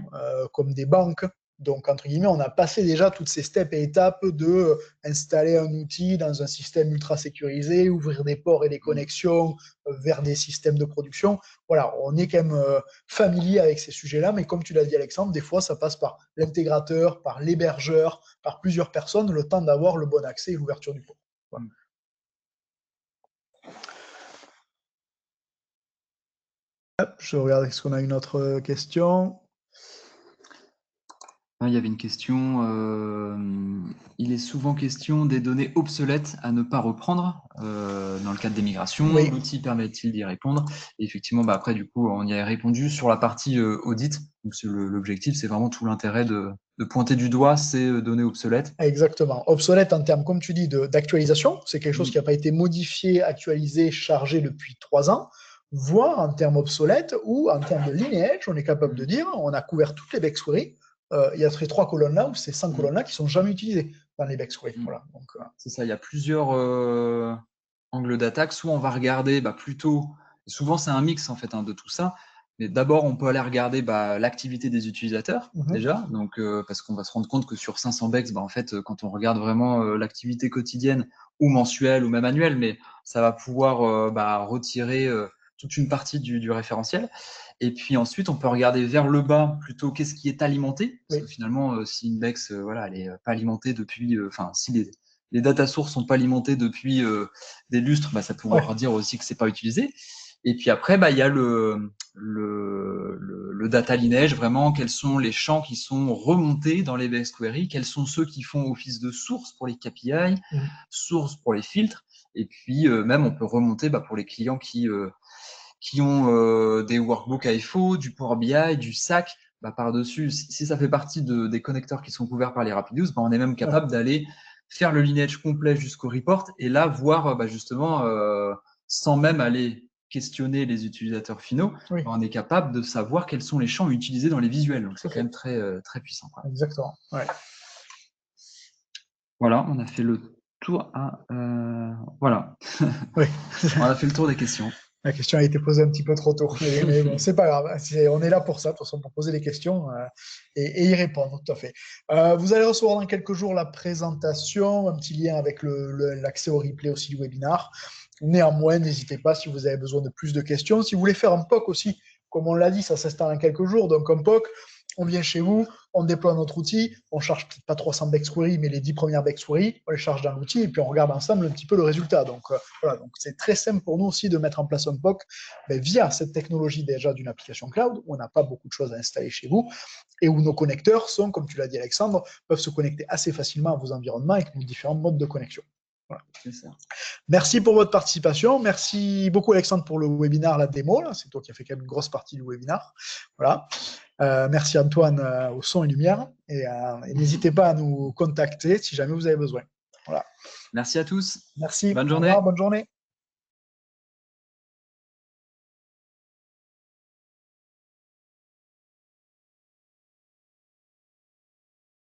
comme des banques. Donc, entre guillemets, on a passé déjà toutes ces steps et étapes de installer un outil dans un système ultra sécurisé, ouvrir des ports et des Mm. connexions vers des systèmes de production. Voilà, on est quand même familier avec ces sujets-là, mais comme tu l'as dit, Alexandre, des fois, ça passe par l'intégrateur, par l'hébergeur, par plusieurs personnes, le temps d'avoir le bon accès et l'ouverture du port. Voilà. Mm. Je regarde, est-ce qu'on a une autre question? Ah, il y avait une question. Il est souvent question des données obsolètes à ne pas reprendre dans le cadre des migrations. Oui, L'outil permet-il d'y répondre? Et effectivement, bah après, du coup, on y a répondu sur la partie audit. Donc, l'objectif, c'est vraiment tout l'intérêt de pointer du doigt ces données obsolètes. exactement. Obsolète en termes, comme tu dis, d'actualisation. C'est quelque chose qui Mm. n'a pas été modifié, actualisé, chargé depuis 3 ans. Voire en termes obsolètes ou en termes de lineage, on est capable de Mm. dire on a couvert toutes les backstories. Il y a ces 3 colonnes-là ou ces 5 Mm. colonnes-là qui sont jamais utilisées dans les backstories. Mm. Voilà. Donc, C'est ça, il y a plusieurs angles d'attaque. Soit on va regarder plutôt, souvent c'est un mix en fait de tout ça. Mais d'abord, on peut aller regarder l'activité des utilisateurs mhm. déjà, donc parce qu'on va se rendre compte que sur 500 bex, en fait, quand on regarde vraiment l'activité quotidienne ou mensuelle ou même annuelle, mais ça va pouvoir retirer toute une partie du référentiel. Et puis ensuite, on peut regarder vers le bas plutôt qu'est-ce qui est alimenté, parce que Oui, finalement, si une bex, voilà, elle est pas alimentée depuis, enfin, si les data sources sont pas alimentées depuis des lustres, ça ouais, pourrait dire aussi que c'est pas utilisé. Et puis après, il y a le data lineage, vraiment, quels sont les champs qui sont remontés dans les BS queries, quels sont ceux qui font office de source pour les KPI, mhm. source pour les filtres, et puis même on peut remonter pour les clients qui ont des workbooks AFO, du Power BI, du SAC, par-dessus, si ça fait partie des connecteurs qui sont couverts par les Rapidos, on est même Ouais, capable d'aller faire le lineage complet jusqu'au report et là voir justement, sans même aller questionner les utilisateurs finaux, oui, on est capable de savoir quels sont les champs utilisés dans les visuels. Donc tout c'est à quand même fait. très puissant, quoi. Exactement. Ouais. Voilà, on a fait le tour. Voilà, Oui. on a fait le tour des questions. La question a été posée un petit peu trop tôt, mais bon, c'est pas grave. On est là pour ça, de toute façon, pour poser des questions et y répondre, tout à fait. Vous allez recevoir dans quelques jours la présentation, un petit lien avec l'accès au replay aussi du webinar. Néanmoins, n'hésitez pas si vous avez besoin de plus de questions. Si vous voulez faire un POC aussi, comme on l'a dit, ça s'installe en quelques jours. Donc, un POC, on vient chez vous, on déploie notre outil, on charge peut-être pas 300 backstories, mais les 10 premières backstories, on les charge dans l'outil et puis on regarde ensemble un petit peu le résultat. Donc, voilà, donc c'est très simple pour nous aussi de mettre en place un POC via cette technologie déjà d'une application cloud où on n'a pas beaucoup de choses à installer chez vous et où nos connecteurs sont, comme tu l'as dit Alexandre, peuvent se connecter assez facilement à vos environnements avec nos différents modes de connexion. Voilà. C'est ça. Merci pour votre participation. Merci beaucoup Alexandre pour le webinaire, la démo. C'est toi qui as fait quand même une grosse partie du webinaire. Voilà. Merci Antoine au son et lumière. Et n'hésitez pas à nous contacter si jamais vous avez besoin. Voilà. Merci à tous. Merci. Bonne Au revoir. journée. Bonne journée.